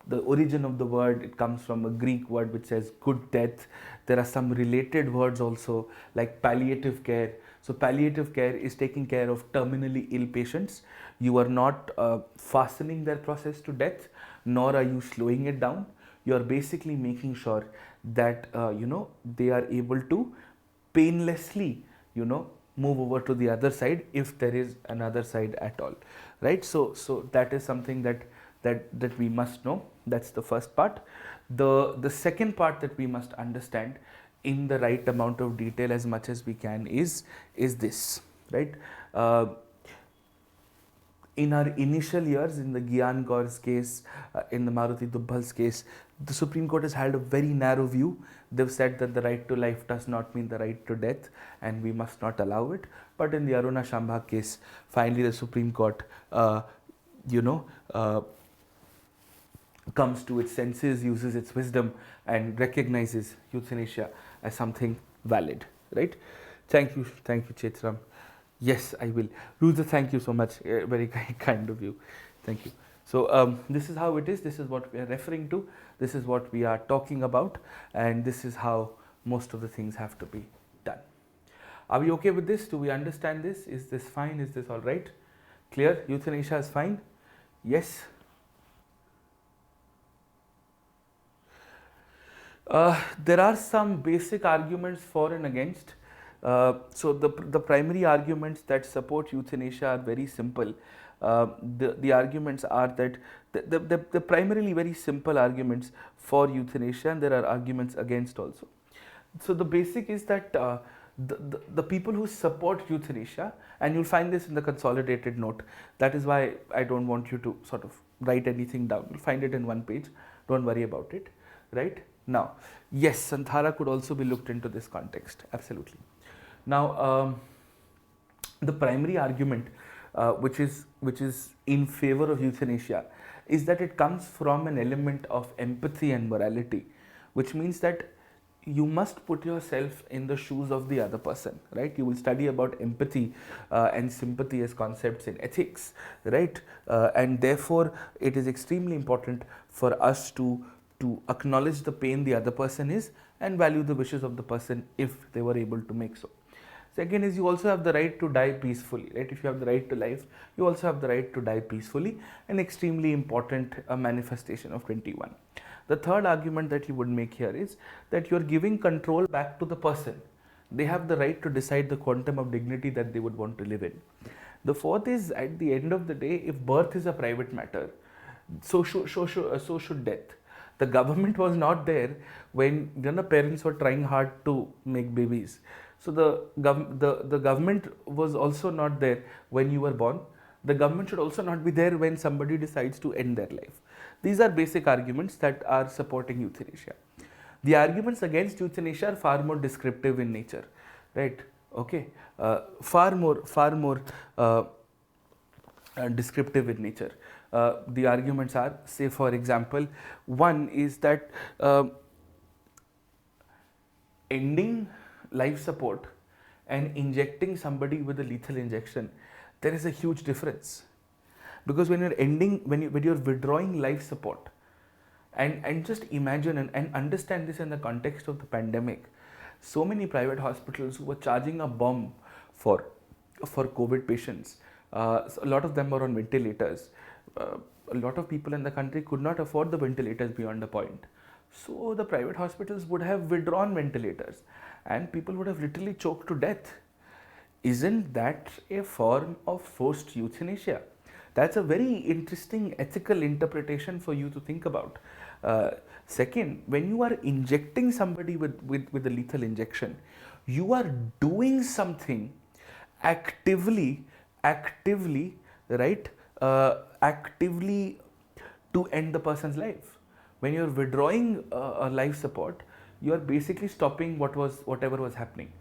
the origin of the word, it comes from a Greek word which says good death. There are some related words also like palliative care. So palliative care is taking care of terminally ill patients. You are not fastening their process to death, nor are you slowing it down. You are basically making sure that you know, they are able to painlessly, you know, move over to the other side if there is another side at all, right? So that is something that we must know. That's the first part. The second part that we must understand in the right amount of detail as much as we can is this, right? In our initial years, in the Gyan Kaur's case, in the Maruti Dubbal's case, the Supreme Court has held a very narrow view. They've said that the right to life does not mean the right to death and we must not allow it. But in the Aruna Shambhag case, finally the Supreme Court, you know, comes to its senses, uses its wisdom and recognizes euthanasia as something valid, right? Thank you, Chetram. Yes, I will. Ruza, thank you so much. Very kind of you. Thank you. So this is how it is. This is what we are referring to. This is what we are talking about. And this is how most of the things have to be done. Are we okay with this? Do we understand this? Is this fine? Is this all right? Clear? Euthanasia is fine? Yes? There are some basic arguments for and against. So the primary arguments that support euthanasia are very simple. The arguments are that the primarily very simple arguments for euthanasia, and there are arguments against also. So the basic is that the people who support euthanasia, and you'll find this in the consolidated note, that is why I don't want you to sort of write anything down. You'll find it in one page. Don't worry about it, right? Now, yes, Santhara could also be looked into this context, absolutely. Now, the primary argument which is in favor of euthanasia is that it comes from an element of empathy and morality, which means that you must put yourself in the shoes of the other person, right? You will study about empathy and sympathy as concepts in ethics, right? And therefore it is extremely important for us to acknowledge the pain the other person is and value the wishes of the person if they were able to make so. Second is, you also have the right to die peacefully, right? If you have the right to life, you also have the right to die peacefully, an extremely important manifestation of 21. The third argument that you would make here is that you are giving control back to the person. They have the right to decide the quantum of dignity that they would want to live in. The fourth is, at the end of the day, if birth is a private matter, so should death. The government was not there when parents were trying hard to make babies. So the government was also not there when you were born. The government should also not be there when somebody decides to end their life. These are basic arguments that are supporting euthanasia. The arguments against euthanasia are far more descriptive in nature, right? Okay, far more descriptive in nature. The arguments are, say for example, one is that ending life support and injecting somebody with a lethal injection, there is a huge difference. Because when you're withdrawing life support, and just imagine and understand this in the context of the pandemic, so many private hospitals who were charging a bomb for COVID patients, so a lot of them were on ventilators. A lot of people in the country could not afford the ventilators beyond a point. So the private hospitals would have withdrawn ventilators and people would have literally choked to death. Isn't that a form of forced euthanasia? That's a very interesting ethical interpretation for you to think about. Second, when you are injecting somebody with a lethal injection, you are doing something actively, right? Actively to end the person's life. When you're withdrawing a life support, you are basically stopping whatever was happening.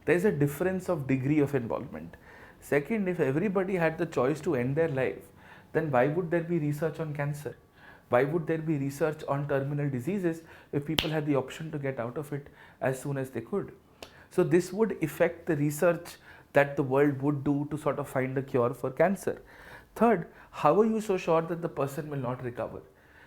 There's a difference of degree of involvement. Second, if everybody had the choice to end their life, then why would there be research on cancer? Why would there be research on terminal diseases if people had the option to get out of it as soon as they could? So this would affect the research that the world would do to sort of find a cure for cancer. Third, how are you so sure that the person will not recover?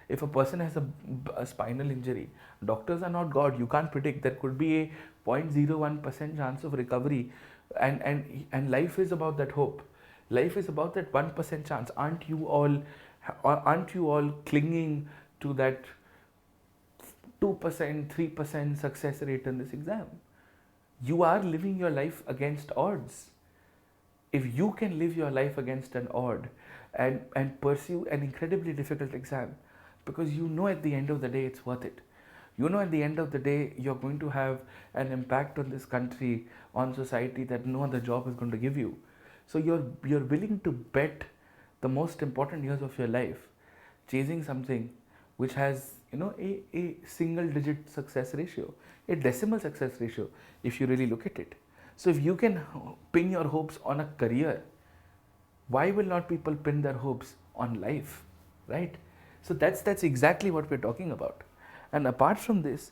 If a person has a spinal injury, doctors are not God. You can't predict. There could be a 0.01% chance of recovery, and life is about that hope. Life is about that 1% chance. Aren't you all clinging to that 2%, 3% success rate in this exam? You are living your life against odds. If you can live your life against an odd and pursue an incredibly difficult exam, because you know at the end of the day it's worth it. You know at the end of the day you're going to have an impact on this country, on society that no other job is going to give you. So you're willing to bet the most important years of your life chasing something which has a single digit success ratio, a decimal success ratio if you really look at it. So if you can pin your hopes on a career, why will not people pin their hopes on life, right? So that's exactly what we're talking about. And apart from this,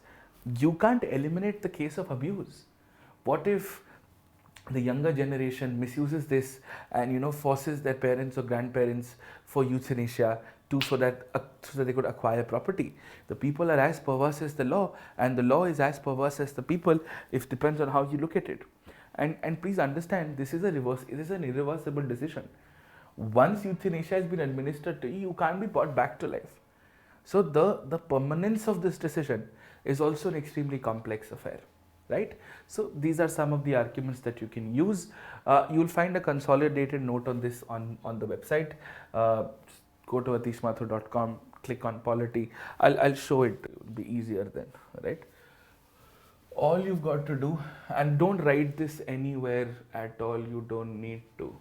you can't eliminate the case of abuse. What if the younger generation misuses this and forces their parents or grandparents for euthanasia so that they could acquire property? The people are as perverse as the law, and the law is as perverse as the people. It depends on how you look at it. And please understand, this is an irreversible decision. Once euthanasia has been administered to you, you can't be brought back to life. So the permanence of this decision is also an extremely complex affair, right? So these are some of the arguments that you can use. You'll find a consolidated note on this on the website. Go to atishmathur.com, click on polity. I'll show it. It will be easier then, right? All you've got to do, and don't write this anywhere at all, you don't need to,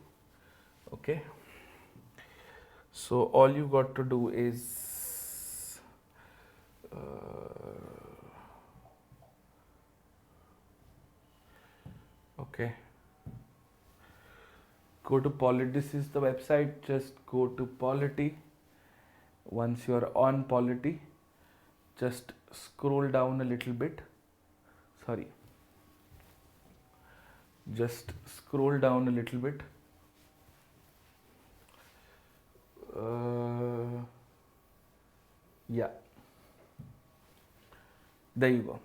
okay? So all you got to do is okay, go to polity. This is the website. Just go to polity. Once you're on polity, just scroll down a little bit. Sorry, just scroll down a little bit. Yeah, there you go.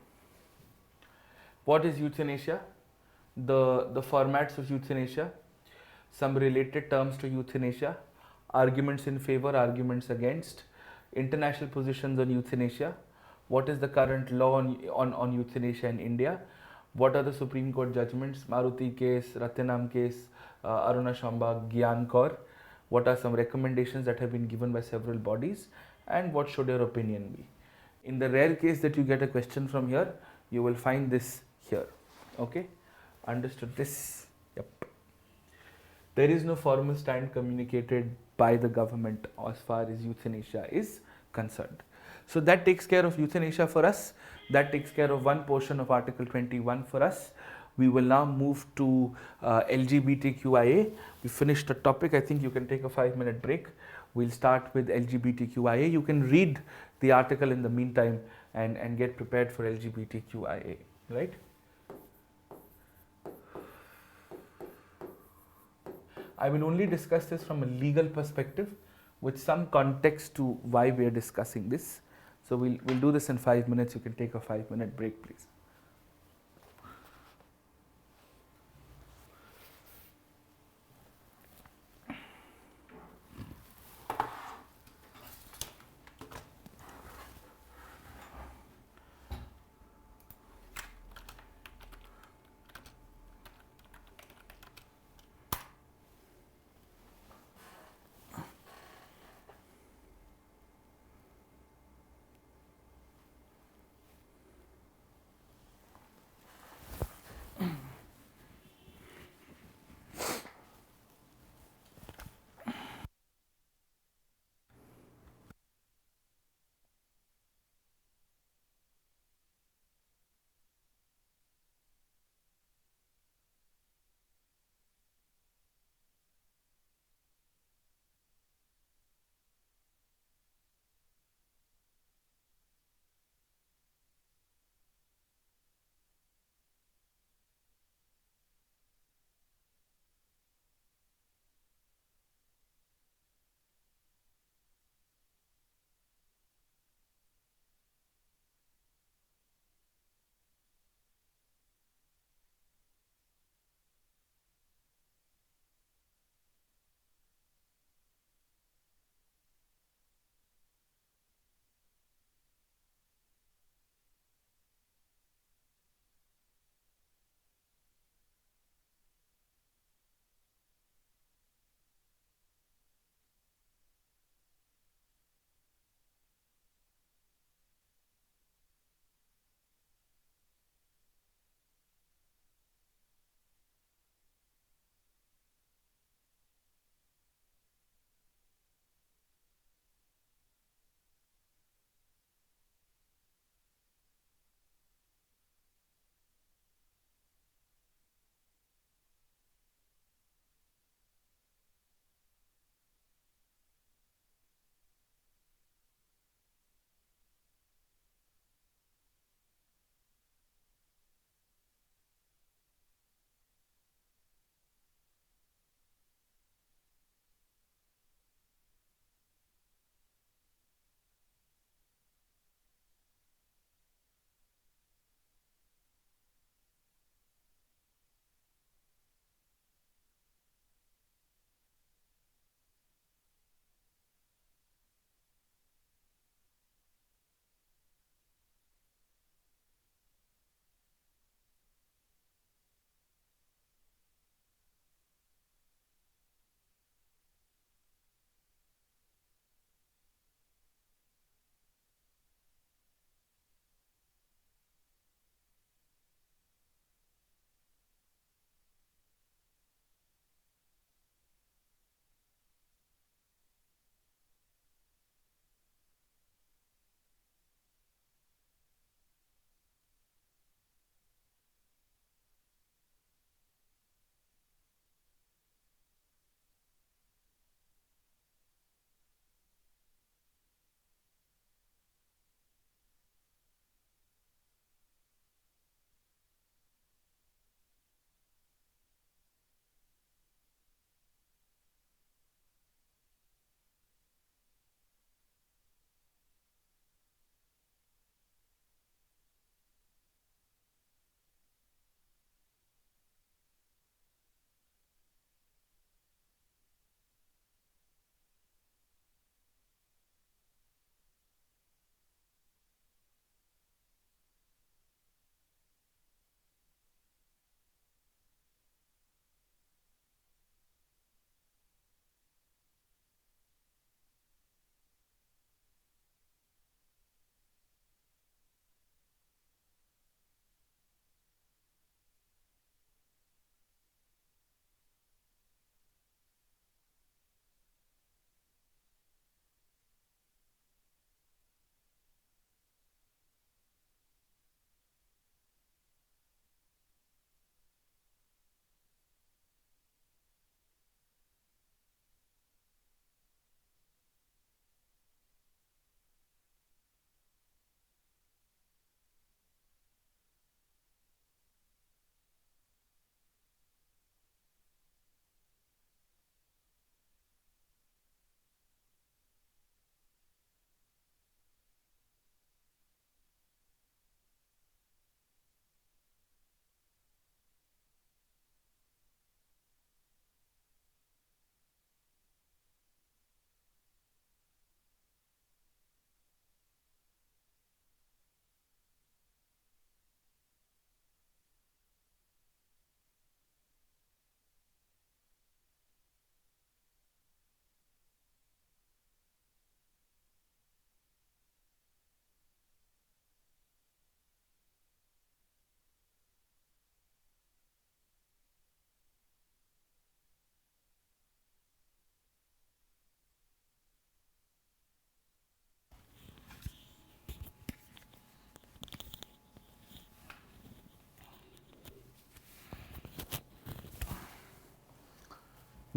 What is euthanasia? The formats of euthanasia, some related terms to euthanasia, arguments in favor, arguments against, international positions on euthanasia, what is the current law on euthanasia in India, what are the Supreme Court judgments, Maruti case, Ratnam case, Aruna Shambhag, Gyan Kaur, what are some recommendations that have been given by several bodies, and what should your opinion be. In the rare case that you get a question from here, you will find this here. Okay, understood this? Yep. There is no formal stand communicated by the government as far as euthanasia is concerned. So that takes care of euthanasia for us. That takes care of one portion of Article 21 for us. We will now move to LGBTQIA. We finished the topic. I think you can take a 5-minute break. We'll start with LGBTQIA. You can read the article in the meantime and get prepared for LGBTQIA, right? I will only discuss this from a legal perspective with some context to why we are discussing this. So we'll do this in 5 minutes. You can take a 5-minute break, please.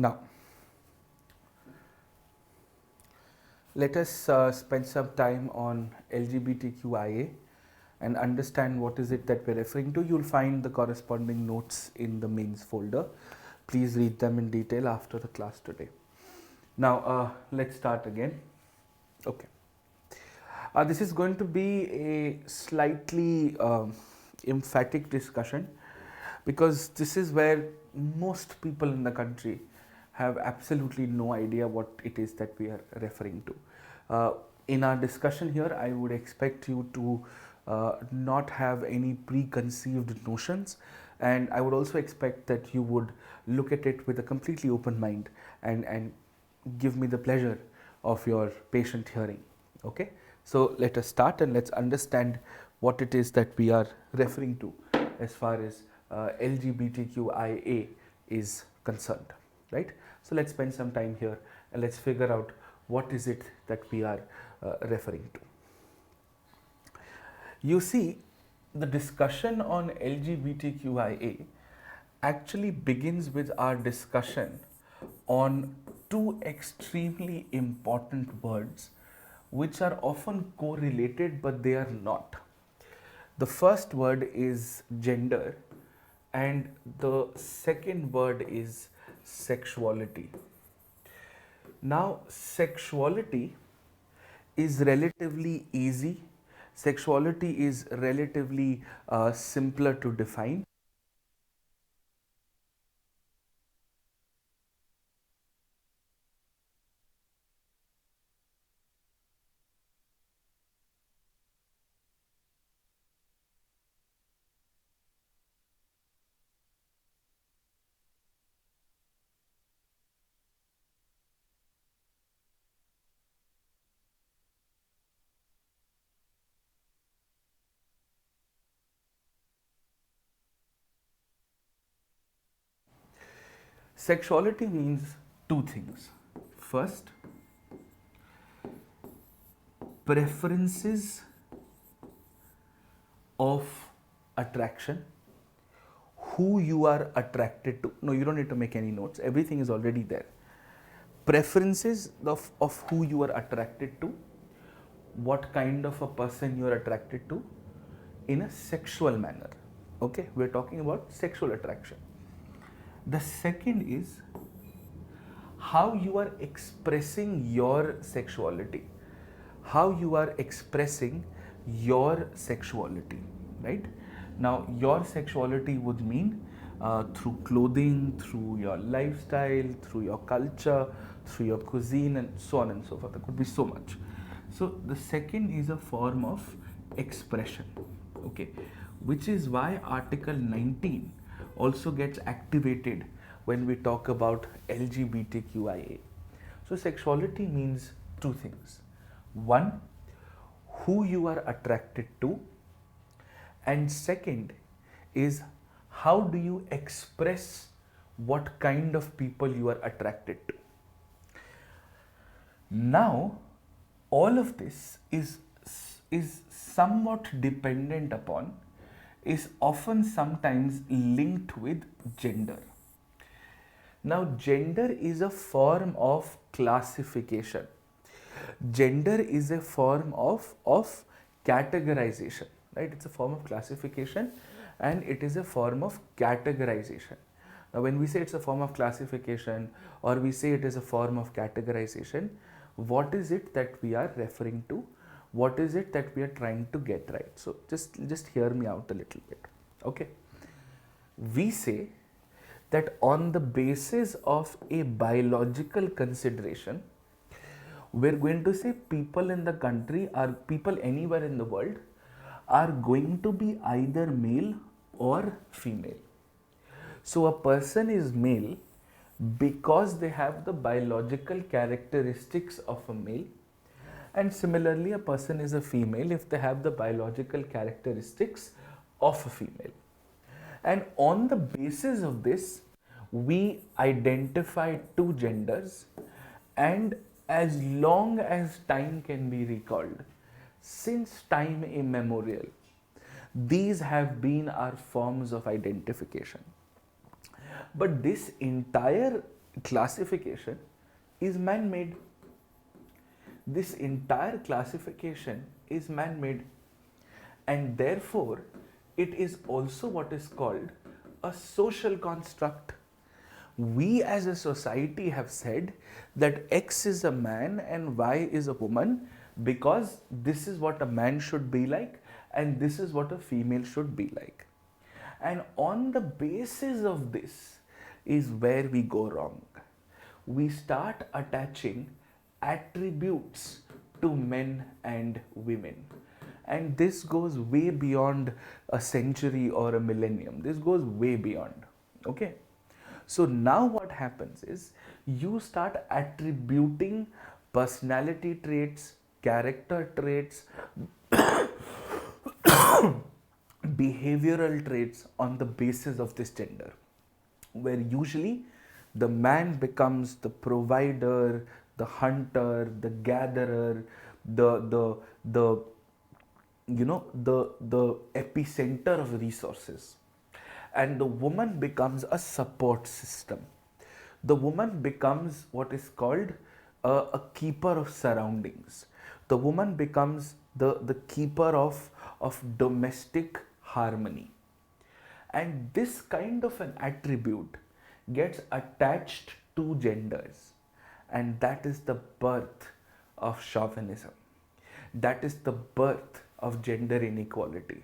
Now, let us spend some time on LGBTQIA and understand what is it that we're referring to. You'll find the corresponding notes in the mains folder. Please read them in detail after the class today. Now, let's start again. Okay. This is going to be a slightly emphatic discussion because this is where most people in the country have absolutely no idea what it is that we are referring to. In our discussion here, I would expect you to not have any preconceived notions, and I would also expect that you would look at it with a completely open mind and give me the pleasure of your patient hearing. Okay, so let us start and let's understand what it is that we are referring to as far as LGBTQIA is concerned, right? So let's spend some time here and let's figure out what is it that we are referring to. You see, the discussion on LGBTQIA actually begins with our discussion on two extremely important words which are often correlated but they are not. The first word is gender and the second word is sexuality. Now, sexuality is relatively easy. Sexuality is relatively simpler to define. Sexuality means two things. First, preferences of attraction, who you are attracted to. No, you don't need to make any notes, everything is already there. Preferences of who you are attracted to, what kind of a person you are attracted to in a sexual manner. Okay, we're talking about sexual attraction. The second is how you are expressing your sexuality, how you are expressing your sexuality, right? Now, your sexuality would mean through clothing, through your lifestyle, through your culture, through your cuisine, and so on and so forth. There could be so much. So, the second is a form of expression, okay, which is why Article 19 also gets activated when we talk about LGBTQIA. So, sexuality means two things. One, who you are attracted to, and second is how do you express what kind of people you are attracted to. Now, all of this is somewhat dependent upon, is often sometimes linked with gender. Now, gender is a form of classification. Gender is a form of categorization, right? It's a form of classification and it is a form of categorization. Now, when we say it's a form of classification or we say it is a form of categorization, what is it that we are referring to? What is it that we are trying to get right? So, just hear me out a little bit, okay? We say that on the basis of a biological consideration, we're going to say people in the country or people anywhere in the world are going to be either male or female. So a person is male because they have the biological characteristics of a male, and similarly a person is a female if they have the biological characteristics of a female. And on the basis of this, we identify two genders, and as long as time can be recalled, since time immemorial, these have been our forms of identification. But this entire classification is man-made. This entire classification is man-made, and therefore it is also what is called a social construct. We as a society have said that X is a man and Y is a woman because this is what a man should be like and this is what a female should be like. And on the basis of this is where we go wrong. We start attaching attributes to men and women. And this goes way beyond a century or a millennium. This goes way beyond. Okay? So now what happens is you start attributing personality traits, character traits, behavioral traits on the basis of this gender, where usually the man becomes the provider, the hunter, the gatherer, the the epicenter of resources, and the woman becomes a support system. The woman becomes what is called a keeper of surroundings. The woman becomes the keeper of domestic harmony. And this kind of an attribute gets attached to genders, and that is the birth of chauvinism. That is the birth of gender inequality.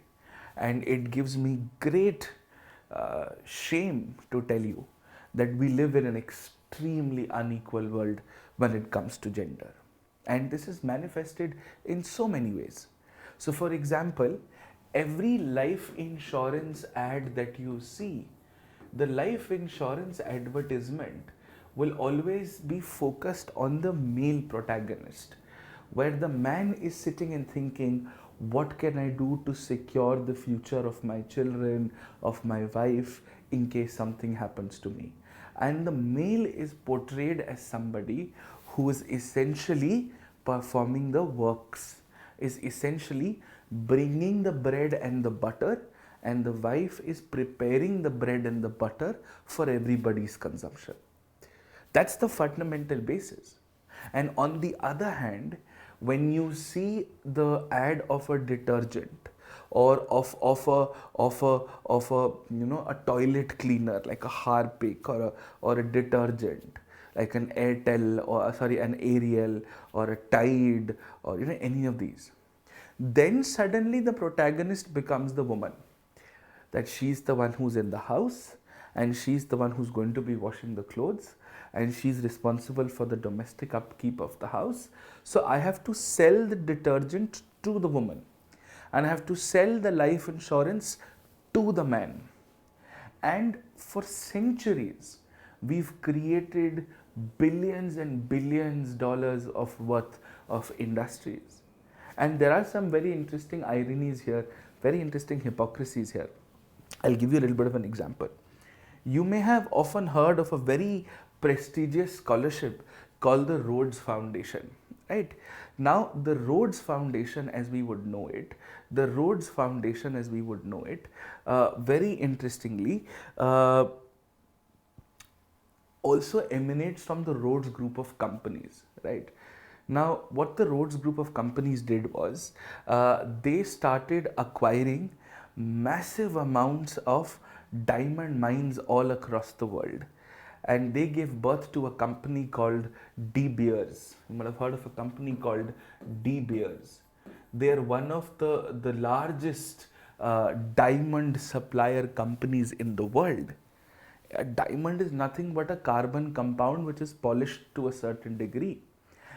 And it gives me great shame to tell you that we live in an extremely unequal world when it comes to gender. And this is manifested in so many ways. So, for example, every life insurance ad that you see, the life insurance advertisement will always be focused on the male protagonist, where the man is sitting and thinking, what can I do to secure the future of my children, of my wife, in case something happens to me? And the male is portrayed as somebody who is essentially performing the works, is essentially bringing the bread and the butter, and the wife is preparing the bread and the butter for everybody's consumption. That's the fundamental basis. And on the other hand, when you see the ad of a detergent or of a toilet cleaner like a Harpic or a detergent like an Airtel or an Ariel or a Tide or any of these, then suddenly the protagonist becomes the woman. That she's the one who's in the house and she's the one who's going to be washing the clothes and she's responsible for the domestic upkeep of the house. So I have to sell the detergent to the woman and I have to sell the life insurance to the man. And for centuries, we've created billions and billions dollars of worth of industries. And there are some very interesting ironies here, very interesting hypocrisies here. I'll give you a little bit of an example. You may have often heard of a very prestigious scholarship called the Rhodes Foundation, right? Now, the Rhodes Foundation, as we would know it, very interestingly, also emanates from the Rhodes group of companies, right? Now, what the Rhodes group of companies did was they started acquiring massive amounts of diamond mines all across the world, and they gave birth to a company called De Beers. You might have heard of a company called De Beers. They are one of the largest diamond supplier companies in the world. A diamond is nothing but a carbon compound which is polished to a certain degree,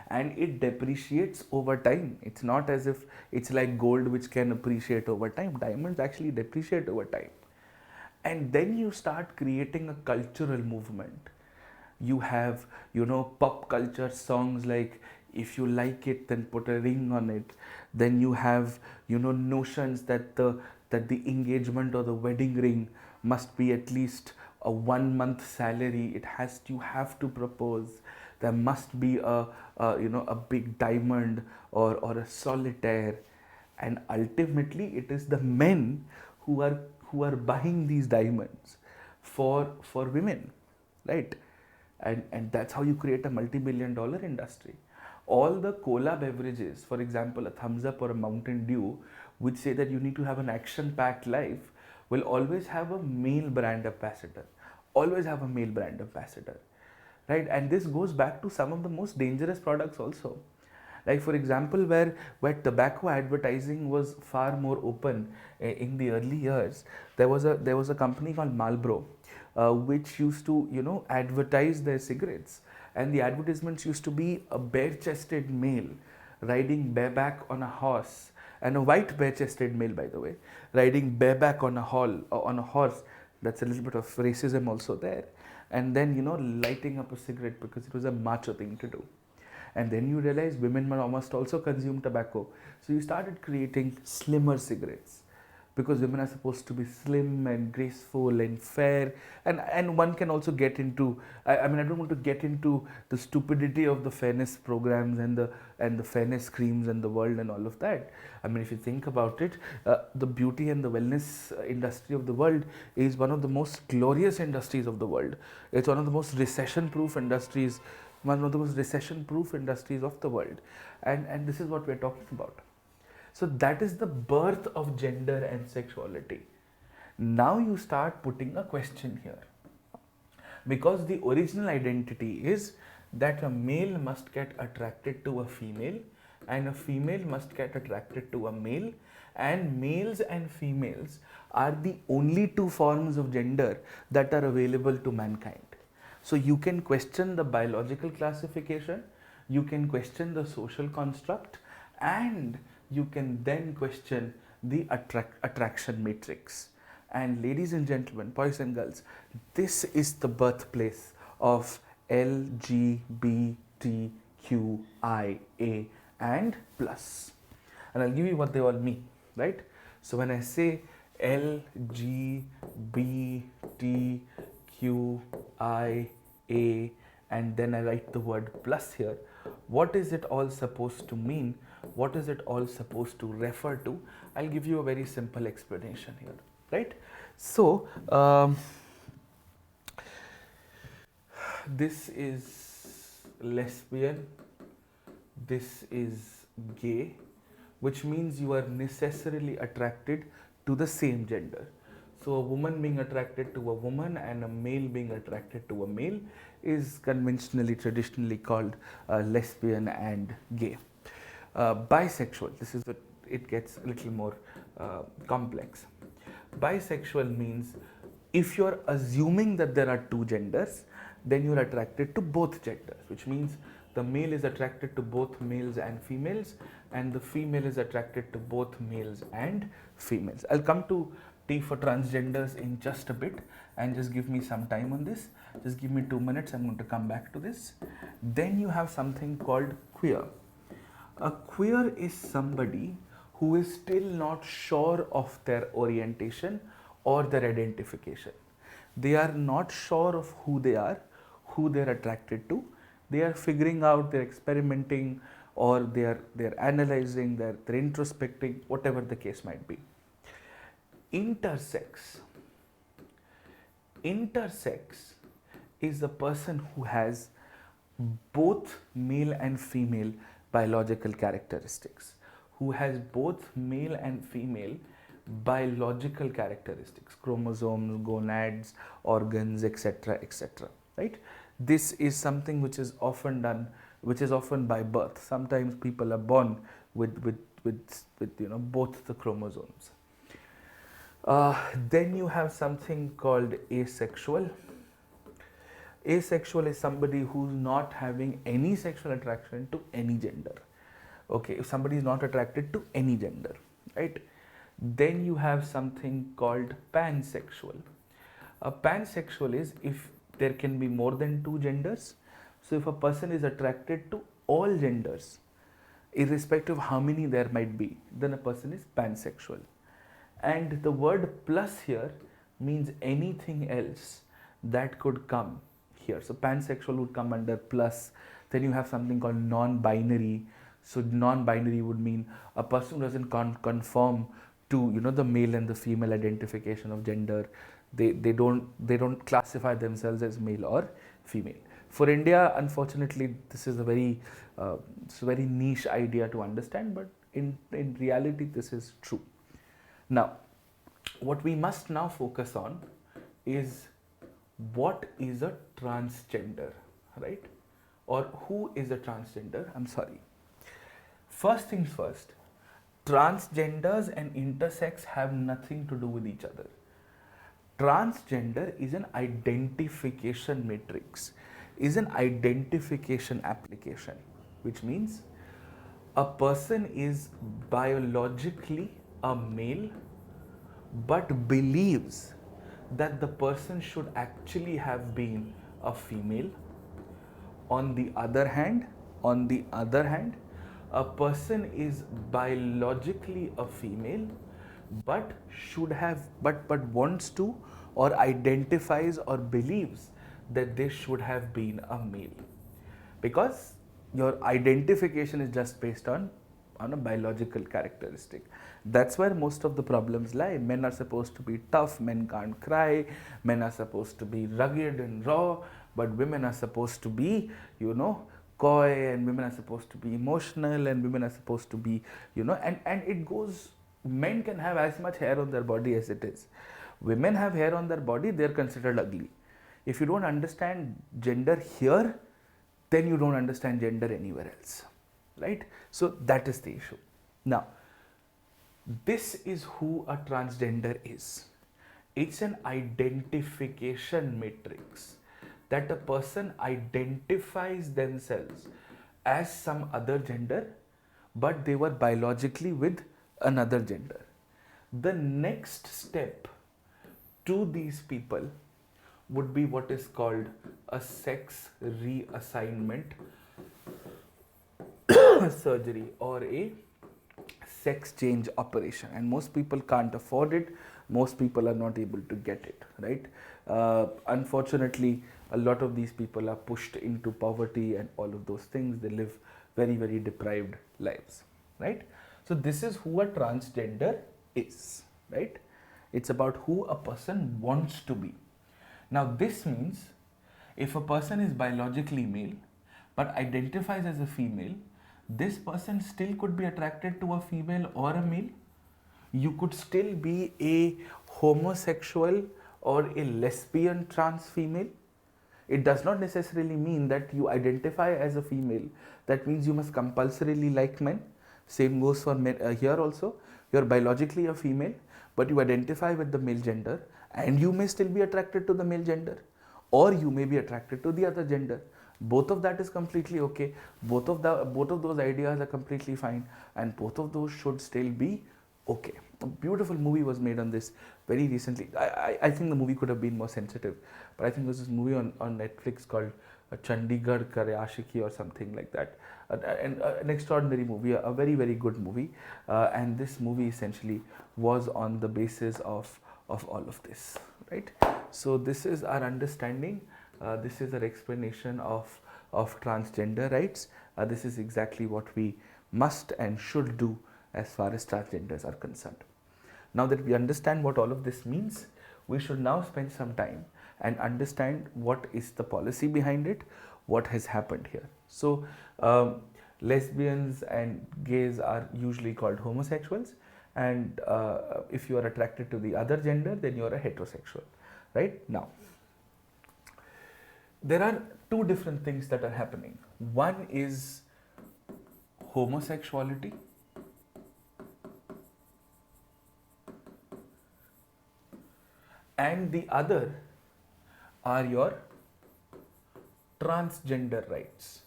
and it depreciates over time. It's not as if it's like gold which can appreciate over time. Diamonds actually depreciate over time. And then you start creating a cultural movement. You have, pop culture songs like if you like it then put a ring on it. Then you have, notions that the engagement or the wedding ring must be at least a 1 month salary. You have to propose. There must be a big diamond or a solitaire, and ultimately it is the men who are buying these diamonds for women, right? and that's how you create a multi-billion-dollar industry. All the cola beverages, for example a Thumbs Up or a Mountain Dew, which say that you need to have an action-packed life, will always have a male brand ambassador, always have a male brand ambassador, right? And this goes back to some of the most dangerous products also. Like for example, where tobacco advertising was far more open in the early years, there was a company called Marlboro, which used to advertise their cigarettes, and the advertisements used to be a bare-chested male riding bareback on a horse, and a white bare-chested male, by the way, riding bareback on a horse. That's a little bit of racism also there, and then lighting up a cigarette because it was a macho thing to do. And then you realize women must also consume tobacco, so you started creating slimmer cigarettes, because women are supposed to be slim and graceful and fair, and one can also get into, I mean, I don't want to get into the stupidity of the fairness programs and the fairness creams in the world and all of that. I mean, if you think about it, the beauty and the wellness industry of the world is one of the most glorious industries of the world. It's one of the most recession-proof industries, one of the most recession-proof industries of the world, and this is what we're talking about. So that is the birth of gender and sexuality. Now you start putting a question here, because the original identity is that a male must get attracted to a female and a female must get attracted to a male, and males and females are the only two forms of gender that are available to mankind. So you can question the biological classification, you can question the social construct, and you can then question the attraction matrix. And ladies and gentlemen, boys and girls, this is the birthplace of LGBTQIA and plus. And I'll give you what they all mean, right? So when I say LGBTQIA and then I write the word plus here, what is it all supposed to mean? What is it all supposed to refer to? I'll give you a very simple explanation here, right? So this is lesbian, this is gay, which means you are necessarily attracted to the same gender. So a woman being attracted to a woman and a male being attracted to a male is conventionally, traditionally called lesbian and gay. Bisexual, it gets a little more complex. Bisexual means if you're assuming that there are two genders, then you're attracted to both genders, which means the male is attracted to both males and females, and the female is attracted to both males and females. I'll come to T for transgenders in just a bit, and just give me some time on this. Just give me 2 minutes, I'm going to come back to this. Then you have something called queer. A queer is somebody who is still not sure of their orientation or their identification. They are not sure of who they are, who they are attracted to. They are figuring out, they're experimenting, or they're analyzing, they're introspecting, whatever the case might be. Intersex is the person who has both male and female biological characteristics, who has both male and female biological characteristics, chromosomes, gonads, organs, etc., etc., right? This is something which is often done, which is often by birth. Sometimes people are born with both the chromosomes. Then you have something called asexual. Asexual is somebody who's not having any sexual attraction to any gender. Okay, if somebody is not attracted to any gender, right? Then you have something called pansexual. A pansexual is if there can be more than two genders. So if a person is attracted to all genders, irrespective of how many there might be, then a person is pansexual. And the word plus here means anything else that could come here. So pansexual would come under plus. Then you have something called non-binary. So non-binary would mean a person who doesn't conform to the male and the female identification of gender. They don't classify themselves as male or female. For India, unfortunately, this is a it's a very niche idea to understand, but in reality, this is true. Now, what we must now focus on is what is a transgender, right? Or who is a transgender? I'm sorry. First things first, transgenders and intersex have nothing to do with each other. Transgender is an identification matrix, is an identification application, which means a person is biologically a male but believes that the person should actually have been a female. On the other hand, a person is biologically a female but should have but wants to or identifies or believes that they should have been a male, because your identification is just based on a biological characteristic. That's where most of the problems lie. Men are supposed to be tough, men can't cry, men are supposed to be rugged and raw, but women are supposed to be, coy, and women are supposed to be emotional, and women are supposed to be, and it goes, men can have as much hair on their body as it is. Women have hair on their body, they're considered ugly. If you don't understand gender here, then you don't understand gender anywhere else, right? So that is the issue. Now, this is who a transgender is. It's an identification matrix that a person identifies themselves as some other gender, but they were biologically with another gender. The next step to these people would be what is called a sex reassignment surgery or a sex change operation, and most people can't afford it. Most people are not able to get it, right? Unfortunately, a lot of these people are pushed into poverty and all of those things. They live very, very deprived lives, right? So this is who a transgender is, right? It's about who a person wants to be. Now this means if a person is biologically male but identifies as a female, this person still could be attracted to a female or a male. You could still be a homosexual or a lesbian trans female. It does not necessarily mean that you identify as a female. That means you must compulsorily like men. Same goes for men here also. You are biologically a female, but you identify with the male gender, and you may still be attracted to the male gender, or you may be attracted to the other gender. Both of that is completely okay. Both of those ideas are completely fine, and both of those should still be okay. A beautiful movie was made on this very recently. I think the movie could have been more sensitive, but I think there's this movie on Netflix called Chandigarh Kare Aashiki or something like that. An extraordinary movie, a very, very good movie. And this movie essentially was on the basis of all of this, right? So this is our understanding. This is our explanation of transgender rights. This is exactly what we must and should do as far as transgenders are concerned. Now that we understand what all of this means, we should now spend some time and understand what is the policy behind it, what has happened here. So lesbians and gays are usually called homosexuals, and if you are attracted to the other gender, then you are a heterosexual, right? Now, there are two different things that are happening. One is homosexuality, and the other are your transgender rights.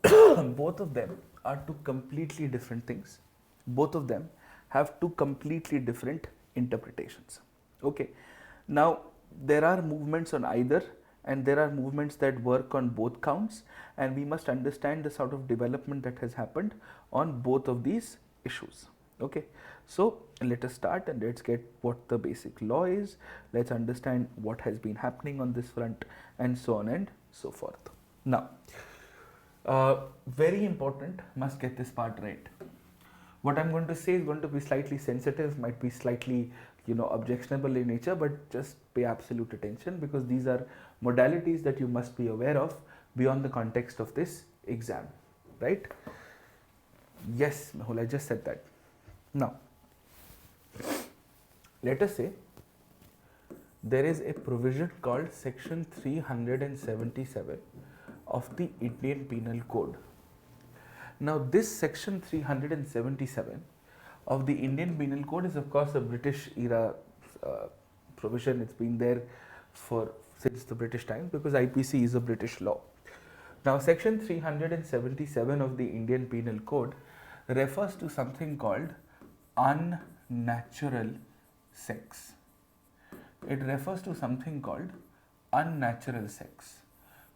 Both of them are two completely different things. Both of them have two completely different interpretations. Okay. Now, there are movements on either, and there are movements that work on both counts, and we must understand the sort of development that has happened on both of these issues. Okay, so let us start and let's get what the basic law is. Let's understand what has been happening on this front, and so on and so forth. Now, very important, must get this part right. What I'm going to say is going to be slightly sensitive, might be slightly, objectionable in nature, but just pay absolute attention because these are modalities that you must be aware of beyond the context of this exam, right? Yes, Mehul, I just said that. Now, let us say there is a provision called section 377 of the Indian Penal Code. Now, this section 377 of the Indian Penal Code is of course a British era provision. It's been there since the British times because IPC is a British law. Now, section 377 of the Indian Penal Code refers to something called unnatural sex. It refers to something called unnatural sex,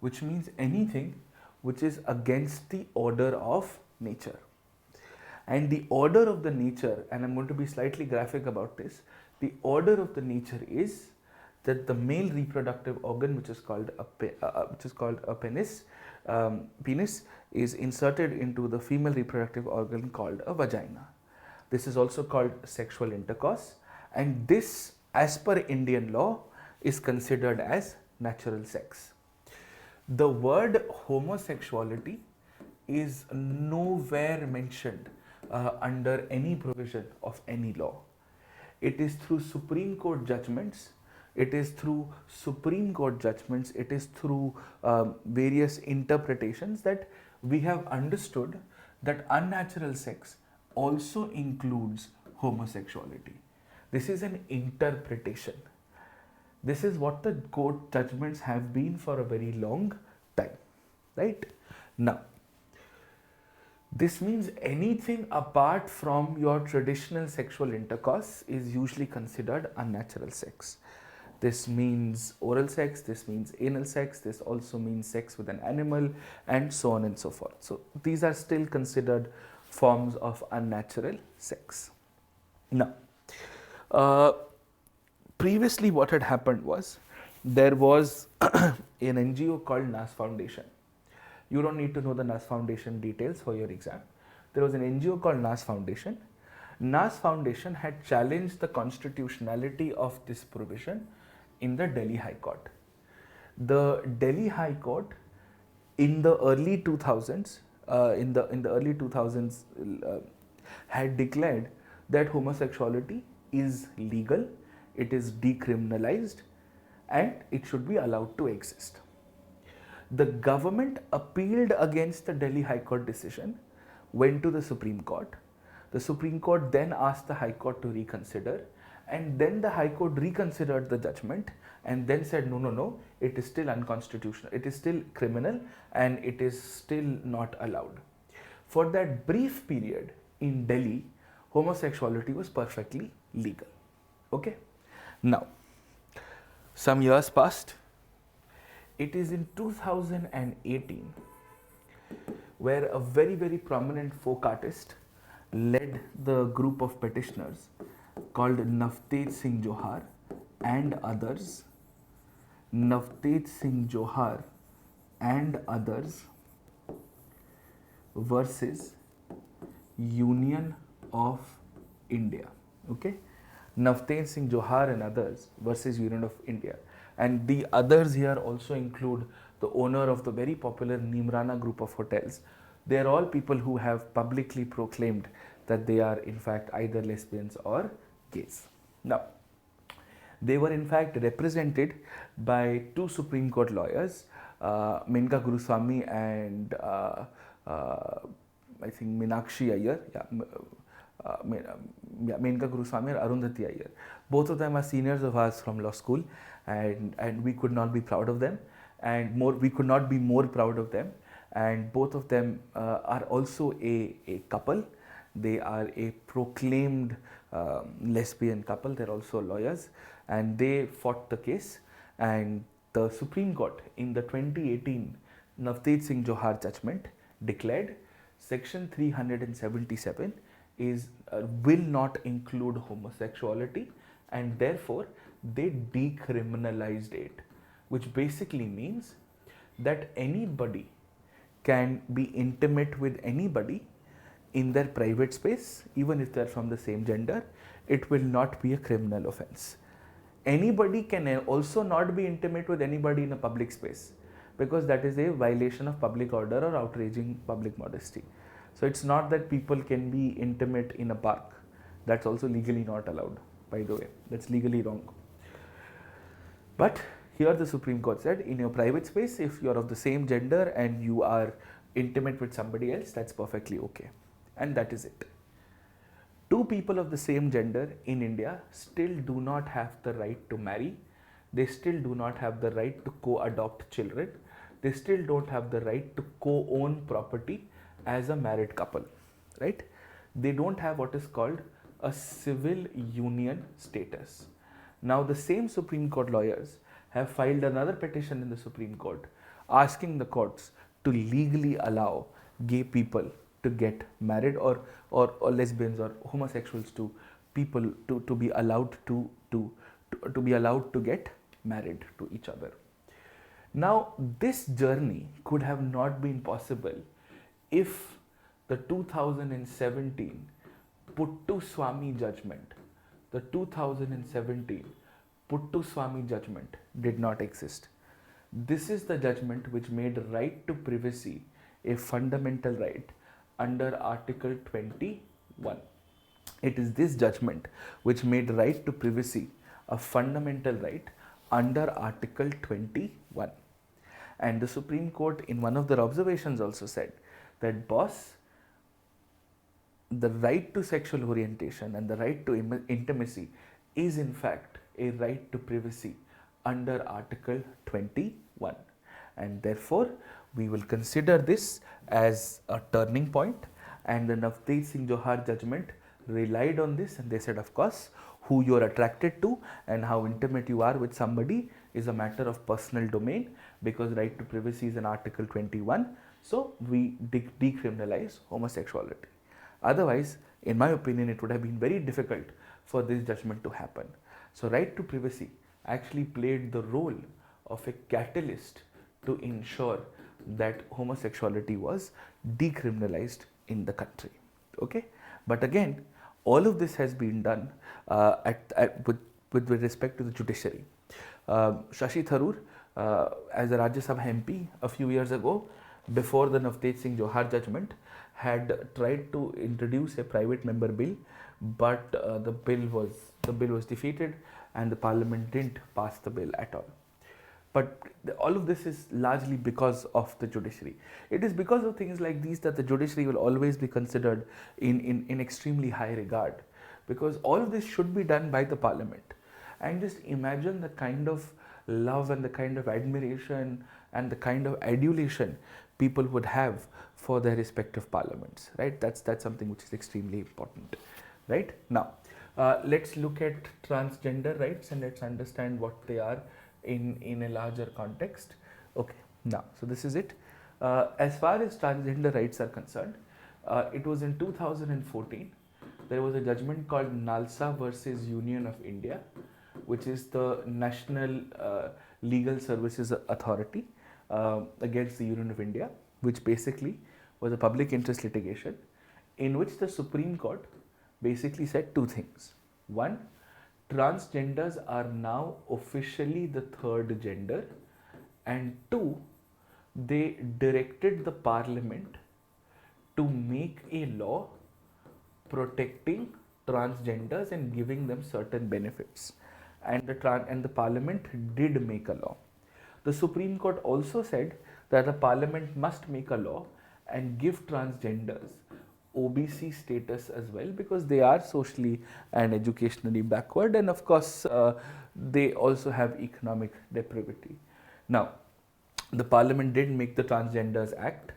which means anything which is against the order of nature. And the order of the nature, and I'm going to be slightly graphic about this, the order of the nature is that the male reproductive organ, which is called a penis, is inserted into the female reproductive organ called a vagina. This is also called sexual intercourse, and this, as per Indian law, is considered as natural sex. The word homosexuality is nowhere mentioned under any provision of any law. It is through Supreme Court judgments, it is through various interpretations that we have understood that unnatural sex also includes homosexuality. This is an interpretation. This is what the court judgments have been for a very long time, right? Now, this means anything apart from your traditional sexual intercourse is usually considered unnatural sex. This means oral sex, this means anal sex, this also means sex with an animal, and so on and so forth. So these are still considered forms of unnatural sex. Now, previously what had happened was there was an NGO called NAS Foundation. You don't need to know the NAS Foundation details for your exam. There was an NGO called NAS Foundation. NAS Foundation had challenged the constitutionality of this provision in the Delhi High Court. The Delhi High Court in the early 2000s, had declared that homosexuality is legal, it is decriminalized, and it should be allowed to exist. The government appealed against the Delhi High Court decision, went to the Supreme Court. The Supreme Court then asked the High Court to reconsider, and then the High Court reconsidered the judgment and then said, no, it is still unconstitutional, it is still criminal, and it is still not allowed. For that brief period in Delhi, homosexuality was perfectly legal. Okay? Now, some years passed. It is in 2018 where a very, very prominent folk artist led the group of petitioners called Navtej Singh Johar and others. Navtej Singh Johar and others versus Union of India. Okay? Navtej Singh Johar and others versus Union of India. And the others here also include the owner of the very popular Nimrana group of hotels. They are all people who have publicly proclaimed that they are in fact either lesbians or gays. Now, they were in fact represented by two Supreme Court lawyers, Menka Guruswamy and I think Meenakshi Iyer. Menka Guruswamy and Arundhati Iyer. Both of them are seniors of ours from law school, and we could not be proud of them, and we could not be more proud of them. And both of them are also a couple. They are a proclaimed lesbian couple. They're also lawyers, and they fought the case. And the Supreme Court in the 2018 Navtej Singh Johar judgment declared Section 377 will not include homosexuality, and therefore they decriminalized it, which basically means that anybody can be intimate with anybody in their private space, even if they're from the same gender, it will not be a criminal offense. Anybody can also not be intimate with anybody in a public space, because that is a violation of public order or outraging public modesty. So it's not that people can be intimate in a park. That's also legally not allowed, by the way. That's legally wrong. But here the Supreme Court said, in your private space, if you're of the same gender and you are intimate with somebody else, that's perfectly okay. And that is it. Two people of the same gender in India still do not have the right to marry. They still do not have the right to co-adopt children. They still don't have the right to co-own property as a married couple, right? They don't have what is called a civil union status. Now, the same Supreme Court lawyers have filed another petition in the Supreme Court asking the courts to legally allow gay people to get married, or lesbians or homosexuals to people to be allowed to be allowed to get married to each other. Now, this journey could have not been possible if the 2017 Puttu Swami judgment, the 2017 Puttu Swami judgment did not exist. This is the judgment which made right to privacy a fundamental right under Article 21. It is this judgment which made right to privacy a fundamental right under Article 21. And the Supreme Court in one of their observations also said that, boss, the right to sexual orientation and the right to intimacy is in fact a right to privacy under Article 21. And therefore, we will consider this as a turning point, and the Navteej Singh Johar judgment relied on this, and they said, of course, who you are attracted to and how intimate you are with somebody is a matter of personal domain, because right to privacy is in Article 21. So we decriminalize homosexuality. Otherwise, in my opinion, it would have been very difficult for this judgment to happen. So right to privacy actually played the role of a catalyst to ensure that homosexuality was decriminalized in the country. Okay, but again, all of this has been done with respect to the judiciary. Shashi Tharoor, as a Rajya Sabha MP a few years ago, before the Navteej Singh Johar judgment, had tried to introduce a private member bill, but the bill was defeated and the parliament didn't pass the bill at all. But all of this is largely because of the judiciary. It is because of things like these that the judiciary will always be considered in extremely high regard, because all of this should be done by the parliament. And just imagine the kind of love and the kind of admiration and the kind of adulation people would have for their respective parliaments, right? That's something which is extremely important, right? Now, let's look at transgender rights and let's understand what they are in a larger context. Okay, now, so this is it. As far as transgender rights are concerned, it was in 2014, there was a judgment called Nalsa versus Union of India, which is the National Legal Services Authority against the Union of India, which basically was a public interest litigation in which the Supreme Court basically said two things. One, transgenders are now officially the third gender, and two, they directed the parliament to make a law protecting transgenders and giving them certain benefits, and the parliament did make a law. The Supreme Court also said that the parliament must make a law and give transgenders OBC status as well, because they are socially and educationally backward, and of course they also have economic depravity. Now, the parliament did make the Transgenders Act,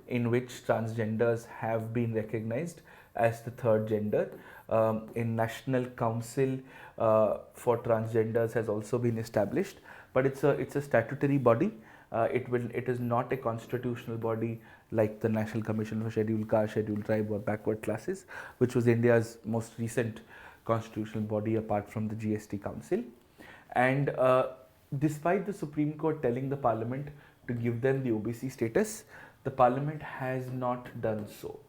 in which transgenders have been recognized as the third gender. In National Council for Transgenders has also been established, but it's a statutory body. It is not a constitutional body like the National Commission for Scheduled Caste, Scheduled Tribe or Backward Classes, which was India's most recent constitutional body apart from the GST Council. And despite the Supreme Court telling the Parliament to give them the OBC status, the Parliament has not done so.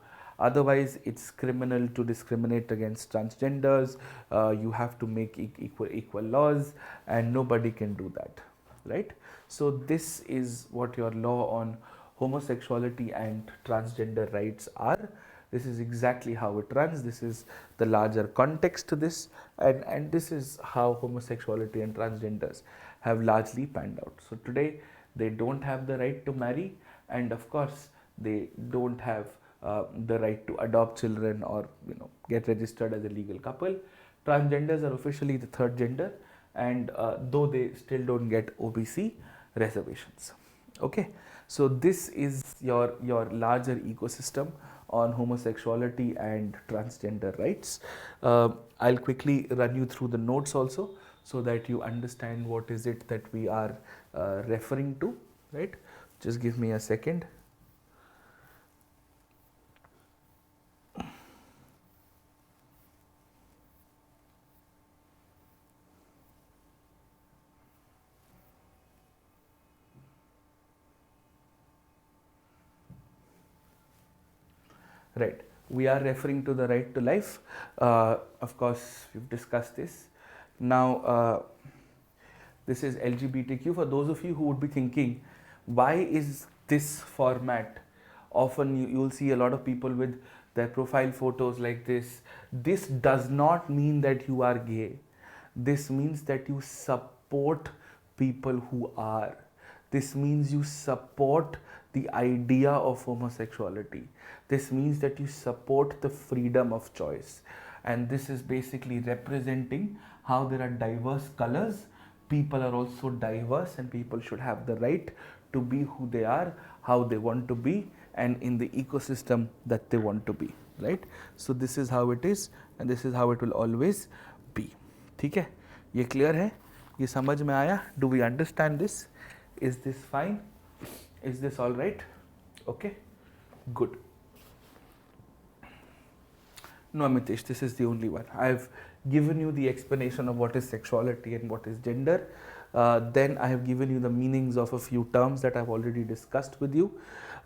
Otherwise, it's criminal to discriminate against transgenders. You have to make equal laws, and nobody can do that, right? So this is what your law on homosexuality and transgender rights are. This is exactly how it runs. This is the larger context to this, and this is how homosexuality and transgenders have largely panned out. So today they don't have the right to marry, and of course they don't have the right to adopt children or get registered as a legal couple. Transgenders are officially the third gender, and though they still don't get OBC reservations. Okay, so this is your larger ecosystem on homosexuality and transgender rights. I'll quickly run you through the notes also, so that you understand what is it that we are referring to, right? Just give me a second. Right, we are referring to the right to life. Of course, we've discussed this. Now, this is LGBTQ. For those of you who would be thinking, why is this format? Often you will see a lot of people with their profile photos like this. This does not mean that you are gay. This means that you support people who are. This means you support the idea of homosexuality. This means that you support the freedom of choice. And this is basically representing how there are diverse colors. People are also diverse, and people should have the right to be who they are, how they want to be, and in the ecosystem that they want to be, right? So this is how it is, and this is how it will always be. ठीक है, ये clear है, ये समझ में आया? Do we understand this? Is this fine? Is this all right? Okay, good. No, Amitesh, this is the only one. I've given you the explanation of what is sexuality and what is gender. Then I have given you the meanings of a few terms that I've already discussed with you.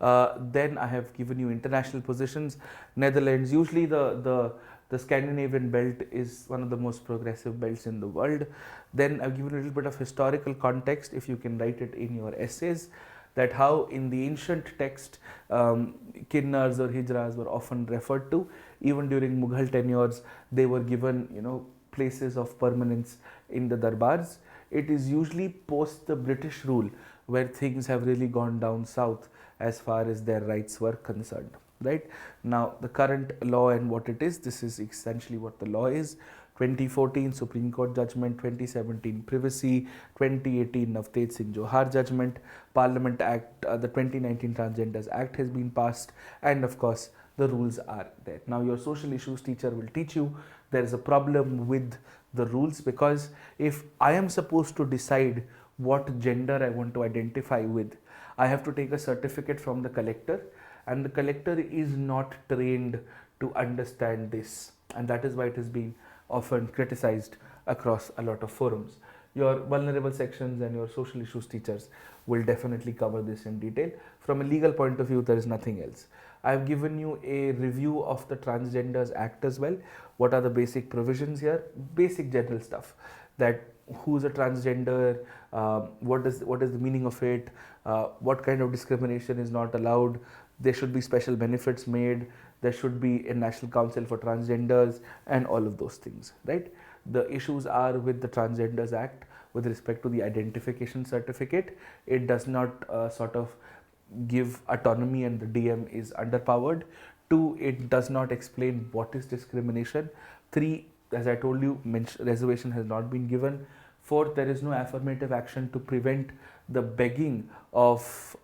Then I have given you international positions. Netherlands, usually the Scandinavian belt is one of the most progressive belts in the world. Then I've given a little bit of historical context, if you can write it in your essays, that how in the ancient text kinnars or hijras were often referred to. Even during Mughal tenures, they were given places of permanence in the darbars. It is usually post the British rule where things have really gone down south as far as their rights were concerned. Right now, the current law and what it is, this is essentially what the law is. 2014 Supreme Court judgment, 2017 privacy, 2018 Navteej Singh Johar judgment, Parliament Act, the 2019 Transgenders Act has been passed, and of course the rules are there. Now your social issues teacher will teach you there is a problem with the rules, because if I am supposed to decide what gender I want to identify with, I have to take a certificate from the collector, and the collector is not trained to understand this, and that is why it has been often criticized across a lot of forums. Your vulnerable sections and your social issues teachers will definitely cover this in detail. From a legal point of view, there is nothing else. I've given you a review of the Transgenders Act as well. What are the basic provisions here? Basic general stuff, that who's a transgender, what is the meaning of it, what kind of discrimination is not allowed, there should be special benefits made, there should be a national council for transgenders, and all of those things, right? The issues are with the Transgenders Act with respect to the identification certificate. It does not sort of give autonomy, and the DM is underpowered. 2, it does not explain what is discrimination. 3, as I told you, reservation has not been given. 4, there is no affirmative action to prevent the begging of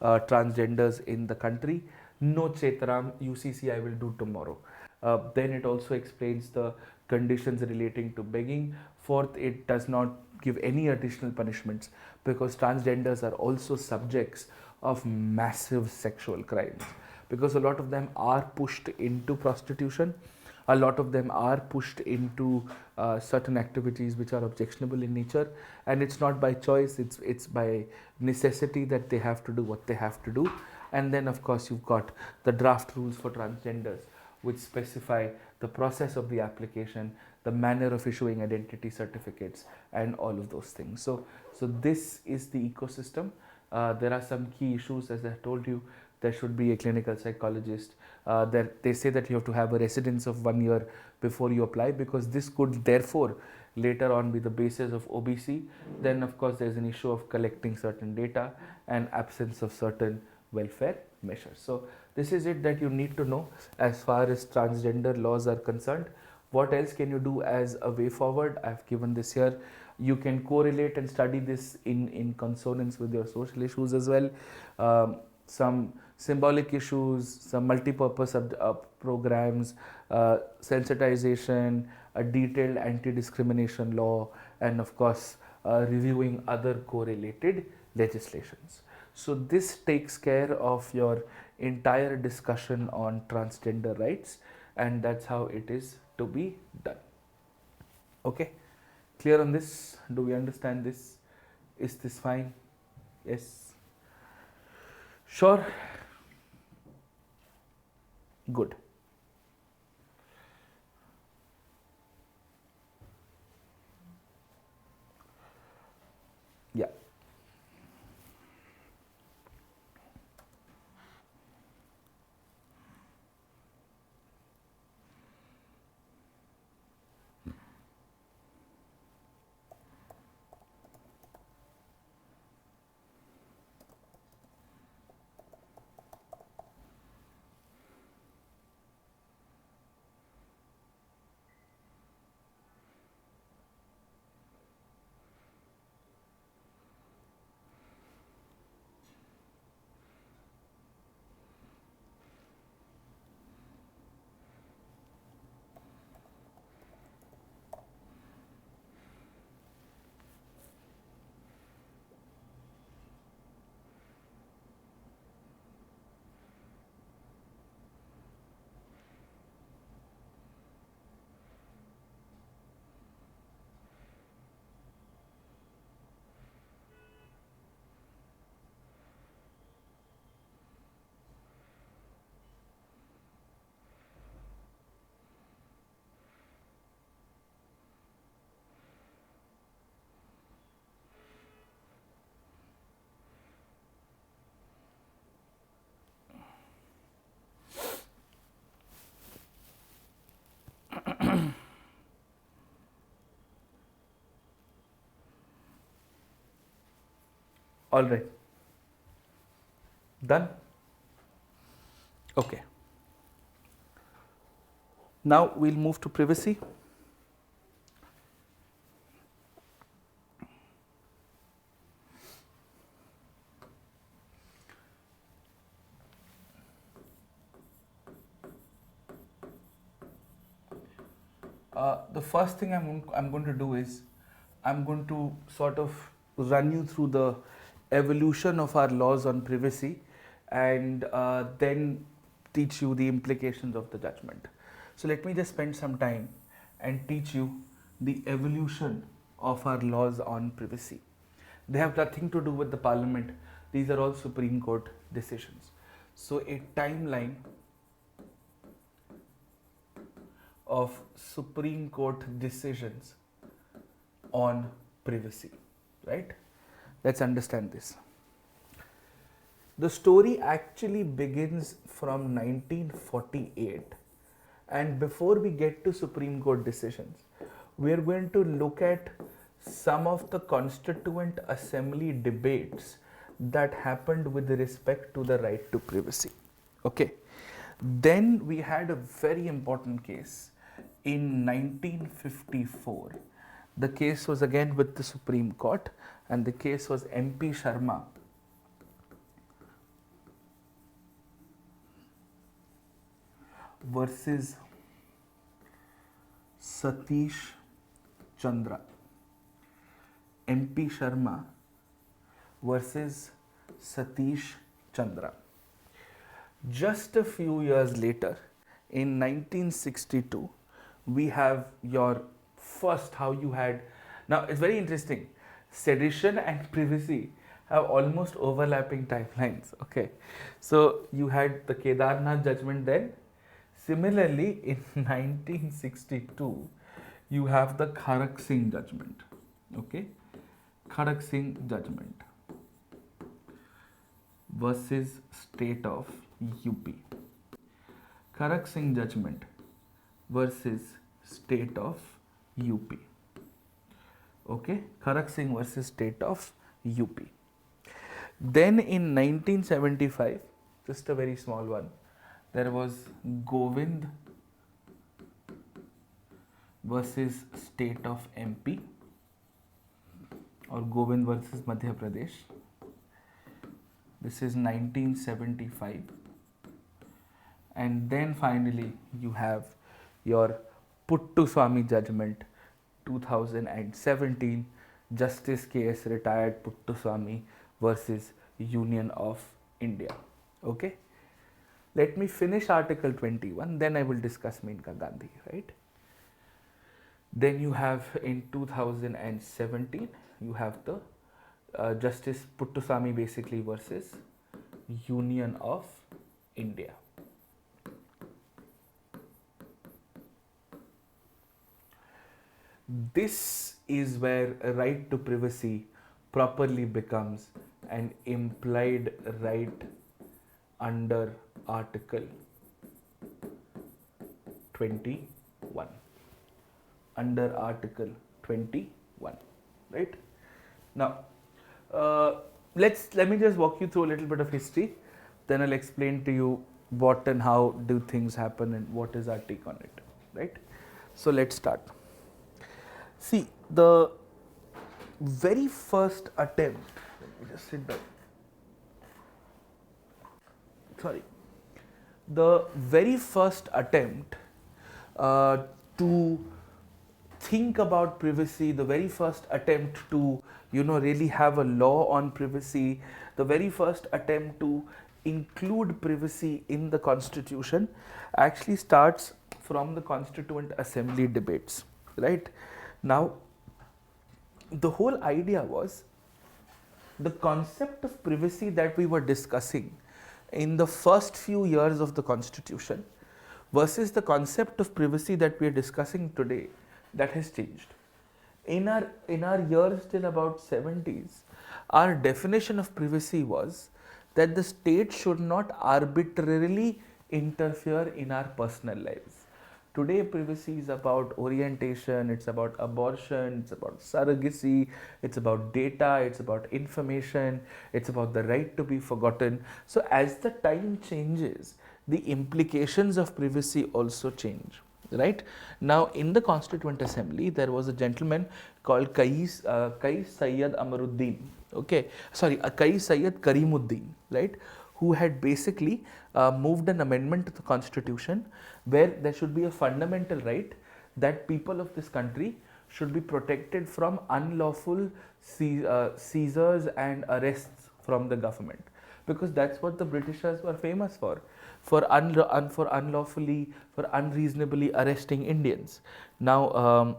transgenders in the country. No Chetram, UCC I will do tomorrow. Then it also explains the conditions relating to begging. 4th, it does not give any additional punishments, because transgenders are also subjects of massive sexual crimes, because a lot of them are pushed into prostitution, a lot of them are pushed into certain activities which are objectionable in nature, and it's not by choice, it's by necessity that they have to do what they have to do. And then of course you've got the draft rules for transgenders, which specify the process of the application, the manner of issuing identity certificates, and all of those things. So this is the ecosystem. There are some key issues, as I told you. There should be a clinical psychologist. They say that you have to have a residence of 1 year before you apply, because this could therefore later on be the basis of OBC. Then of course there's an issue of collecting certain data and absence of certain welfare measures. So this is it that you need to know as far as transgender laws are concerned. What else can you do as a way forward? I've given this here. You can correlate and study this in consonance with your social issues as well. Some symbolic issues, some multi-purpose programs, sensitization, a detailed anti-discrimination law, and of course reviewing other correlated legislations. So this takes care of your entire discussion on transgender rights, and that's how it is to be done. Okay, clear on this? Do we understand this? Is this fine? Yes. Sure. Good. Yeah. All right. Done? Okay. Now we'll move to privacy. The first thing I'm going to do is I'm going to sort of run you through the evolution of our laws on privacy, and then teach you the implications of the judgment. So let me just spend some time and teach you the evolution of our laws on privacy. They have nothing to do with the parliament. These are all Supreme Court decisions. So a timeline of Supreme Court decisions on privacy, right? Let's understand this. The story actually begins from 1948, and before we get to Supreme Court decisions, we are going to look at some of the Constituent Assembly debates that happened with respect to the right to privacy. Okay. Then we had a very important case in 1954. The case was again with the Supreme Court, and the case was MP Sharma versus Satish Chandra. MP Sharma versus Satish Chandra. Just a few years later, in 1962, we have your first, how you had, now it's very interesting, sedition and privacy have almost overlapping timelines. Okay, so you had the Kedarnath judgment then. Similarly, in 1962, you have the Kharak Singh judgment. Okay, Kharak Singh judgment versus state of UP. Kharak Singh judgment versus state of UP. Okay, Kharak Singh versus state of UP. Then in 1975, just a very small one, there was Govind versus state of MP, or Govind versus Madhya Pradesh. This is 1975. And then finally you have your Puttuswamy judgment 2017, Justice K.S. retired Puttuswamy versus Union of India. Okay, let me finish Article 21, then I will discuss Menka Gandhi, right? Then you have in 2017, you have the Justice Puttuswamy basically versus Union of India. This is where a right to privacy properly becomes an implied right under Article 21. Under Article 21, right? Now, let me just walk you through a little bit of history. Then I'll explain to you what and how do things happen and what is our take on it, right? So let's start. See, the very first attempt, let me just sit down. Sorry. The very first attempt to think about privacy, the very first attempt to, really have a law on privacy, the very first attempt to include privacy in the Constitution actually starts from the Constituent Assembly debates, right? Now, the whole idea was the concept of privacy that we were discussing in the first few years of the Constitution versus the concept of privacy that we are discussing today, that has changed. In our years till about 70s, our definition of privacy was that the state should not arbitrarily interfere in our personal lives. Today, privacy is about orientation, it's about abortion, it's about surrogacy, it's about data, it's about information, it's about the right to be forgotten. So, as the time changes, the implications of privacy also change, right? Now, in the Constituent Assembly, there was a gentleman called Qais Sayyid Amaruddin, Qais Sayyid Karimuddin, right? Who had basically moved an amendment to the Constitution where there should be a fundamental right that people of this country should be protected from unlawful seizures and arrests from the government, because that's what the Britishers were famous for unreasonably arresting Indians. Now,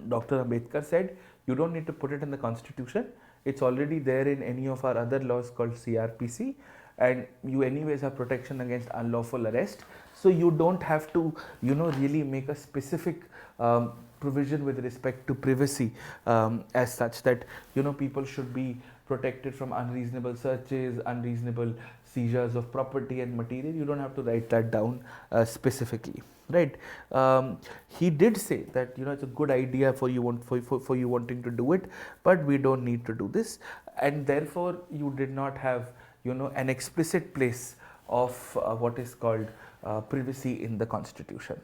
Dr. Ambedkar said, you don't need to put it in the Constitution. It's already there in any of our other laws called CRPC, and you anyways have protection against unlawful arrest. So you don't have to, really make a specific provision with respect to privacy as such that, people should be protected from unreasonable searches, unreasonable seizures of property and material. You don't have to write that down specifically, right? He did say that it's a good idea for you wanting to do it, but we don't need to do this, and therefore you did not have an explicit place of what is called privacy in the Constitution.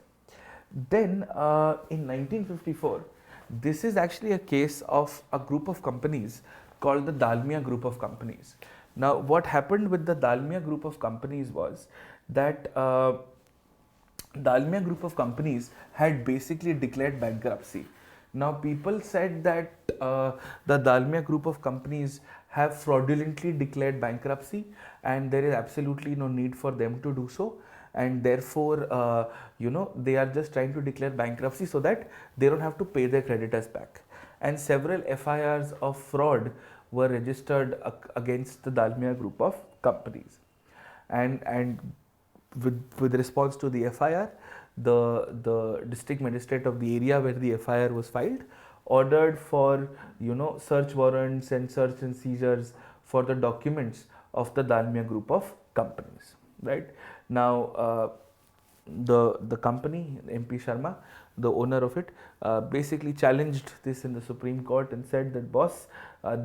Then in 1954, this is actually a case of a group of companies called the Dalmia Group of Companies. Now, what happened with the Dalmia Group of Companies was that Dalmia Group of Companies had basically declared bankruptcy. Now, people said that the Dalmia Group of Companies have fraudulently declared bankruptcy and there is absolutely no need for them to do so, and therefore they are just trying to declare bankruptcy so that they don't have to pay their creditors back. And several FIRs of fraud were registered against the Dalmia group of companies. And with response to the FIR, the district magistrate of the area where the FIR was filed ordered for search warrants and search and seizures for the documents of the Dalmia group of companies. Right now, the company MP Sharma, the owner of it, basically challenged this in the Supreme Court and said that, boss,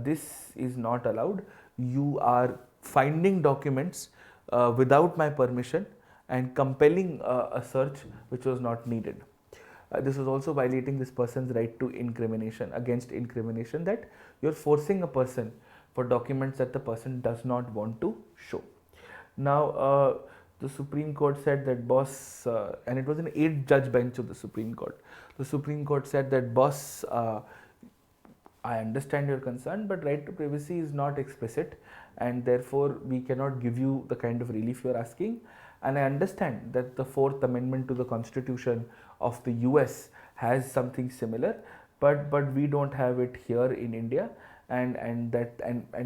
this is not allowed. You are finding documents without my permission and compelling a search which was not needed. This was also violating this person's right to incrimination, against incrimination, that you're forcing a person for documents that the person does not want to show. Now, the Supreme Court said that, boss, and it was an 8-judge bench of the Supreme Court. The Supreme Court said that, boss, I understand your concern, but right to privacy is not explicit, and therefore we cannot give you the kind of relief you are asking. And I understand that the 4th Amendment to the Constitution of the US has something similar, but we don't have it here in India, and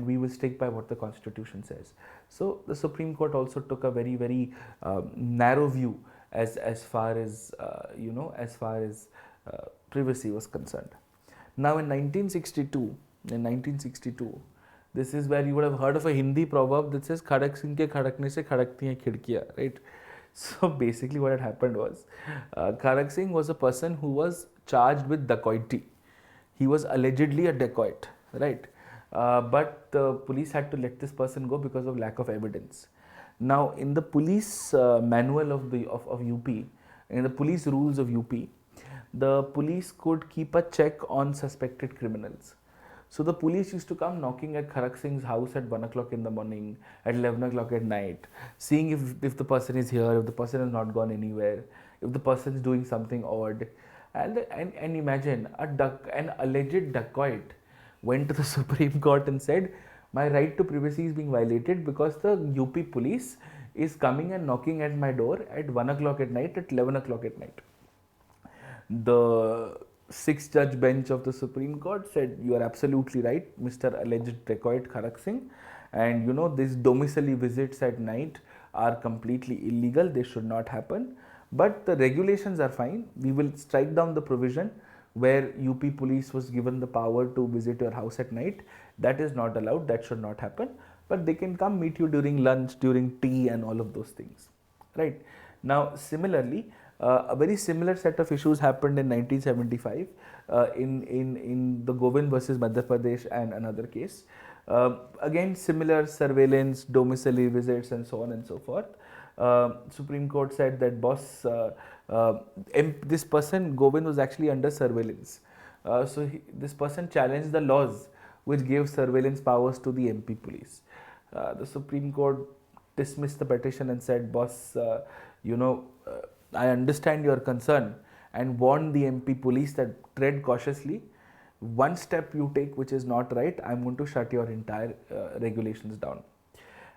we will stick by what the Constitution says. So the Supreme Court also took a very narrow view as far as privacy was concerned. Now in 1962, this is where you would have heard of a Hindi proverb that says "Khadak Singh ke khadakne se khadakti hain khidkiyan," right? So basically what had happened was, Khadak Singh was a person who was charged with dacoity. He was allegedly a dacoit, right? But the police had to let this person go because of lack of evidence. Now, in the police manual of UP, in the police rules of UP, the police could keep a check on suspected criminals. So the police used to come knocking at Khadak Singh's house at 1 o'clock in the morning, at 11 o'clock at night, seeing if the person is here, if the person has not gone anywhere, if the person is doing something odd. And imagine, an alleged dacoit went to the Supreme Court and said, my right to privacy is being violated because the UP police is coming and knocking at my door at 1 o'clock at night, at 11 o'clock at night. The 6-judge bench of the Supreme Court said, you are absolutely right, Mr. Alleged dacoit Khadak Singh, and these domiciliary visits at night are completely illegal, they should not happen. But the regulations are fine. We will strike down the provision where UP police was given the power to visit your house at night. That is not allowed, that should not happen. But they can come meet you during lunch, during tea, and all of those things, right? Now, similarly, a very similar set of issues happened in 1975 in the Govind versus Madhya Pradesh and another case. Again, similar surveillance, domiciliary visits, and so on and so forth. Supreme Court said that, boss, this person Govind was actually under surveillance. This person challenged the laws which gave surveillance powers to the MP police. The Supreme Court dismissed the petition and said, boss, I understand your concern, and warned the MP police that tread cautiously. One step you take which is not right, I'm going to shut your entire regulations down.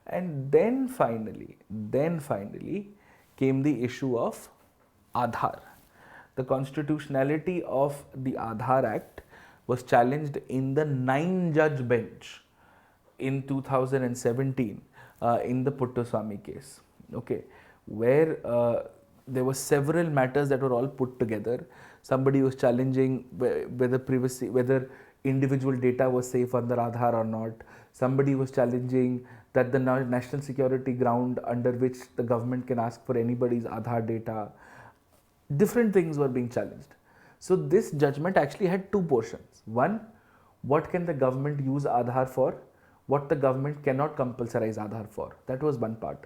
And then finally came the issue of Aadhaar. The constitutionality of the Aadhaar Act was challenged in the 9-judge bench in 2017 in the Puttaswamy case, okay, where there were several matters that were all put together. Somebody was challenging whether individual data was safe under Aadhaar or not. Somebody was challenging that the national security ground under which the government can ask for anybody's Aadhaar data. Different things were being challenged. So this judgment actually had 2 portions. One, what can the government use Aadhaar for? What the government cannot compulsorize Aadhaar for? That was one part.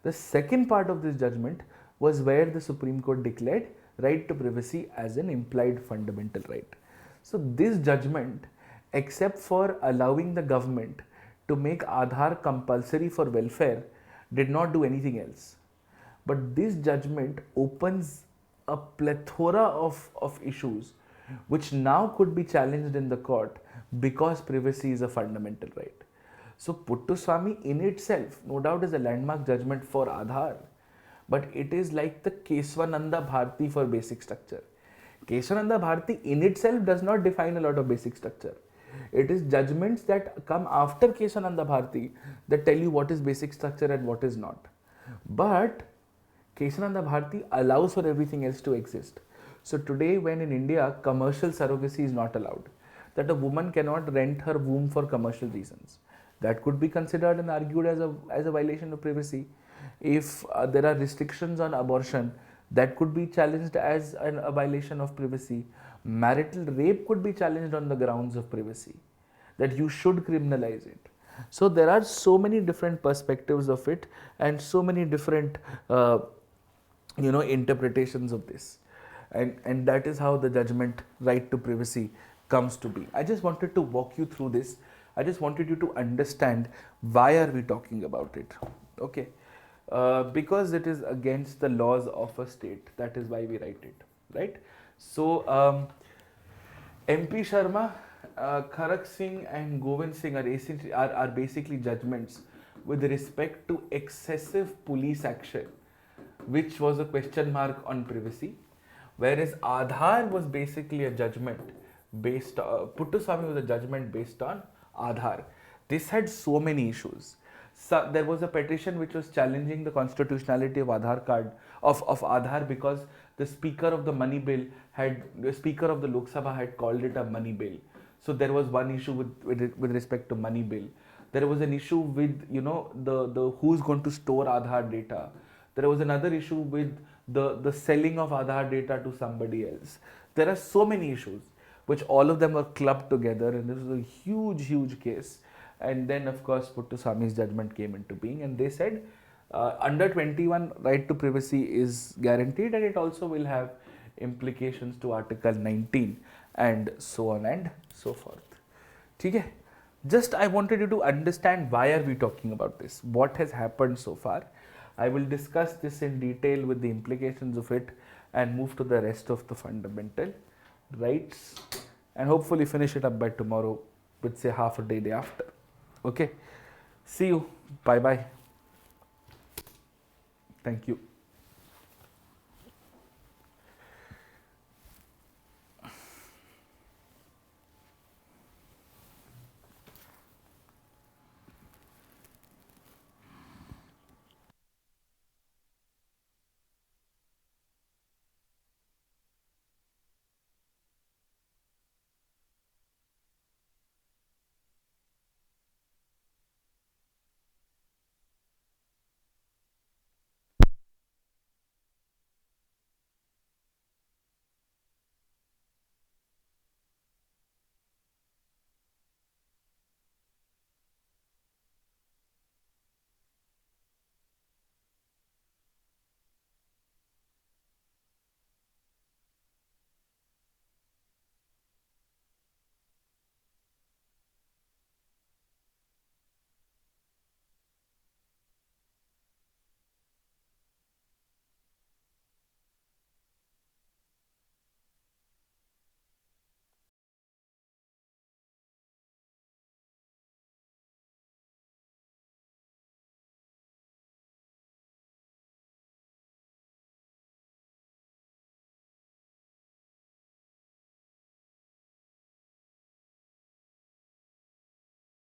The second part of this judgment was where the Supreme Court declared right to privacy as an implied fundamental right. So this judgment, except for allowing the government to make Aadhaar compulsory for welfare, did not do anything else. But this judgment opens a plethora of issues which now could be challenged in the court because privacy is a fundamental right. So Puttaswamy in itself, no doubt, is a landmark judgment for Aadhaar, but it is like the Keswananda Bharti for basic structure. Keswananda Bharti in itself does not define a lot of basic structure. It is judgments that come after Kesananda Bharati that tell you what is basic structure and what is not. But Kesananda Bharati allows for everything else to exist. So today, when in India commercial surrogacy is not allowed, that a woman cannot rent her womb for commercial reasons, that could be considered and argued as a violation of privacy. If there are restrictions on abortion, that could be challenged as a violation of privacy. Marital rape could be challenged on the grounds of privacy, that you should criminalize it. So there are so many different perspectives of it and so many different interpretations of this, and that is how the judgment right to privacy comes to be. I just wanted to walk you through this. I just wanted you to understand why are we talking about it. Okay, because it is against the laws of a state, that is why we write it, right? So MP Sharma, Kharak Singh and Govind Singh are basically judgments with respect to excessive police action, which was a question mark on privacy, whereas Aadhaar was basically a judgment based, Puttaswamy was a judgment based on Aadhaar. This had so many issues. So there was a petition which was challenging the constitutionality of Aadhaar card, of Aadhaar, because the speaker of the speaker of the Lok Sabha had called it a money bill. So there was one issue with respect to money bill. There was an issue with the who's going to store Aadhaar data. There was another issue with the selling of Aadhaar data to somebody else. There are so many issues, which all of them were clubbed together, and this was a huge case. And then, of course, Puttaswamy's judgment came into being, and they said under 21 right to privacy is guaranteed, and it also will have implications to Article 19 and so on and so forth. Okay? Just I wanted you to understand why are we talking about this, what has happened so far. I will discuss this in detail with the implications of it and move to the rest of the fundamental rights, and hopefully finish it up by tomorrow with say half a day after. Okay, see you, bye bye, thank you.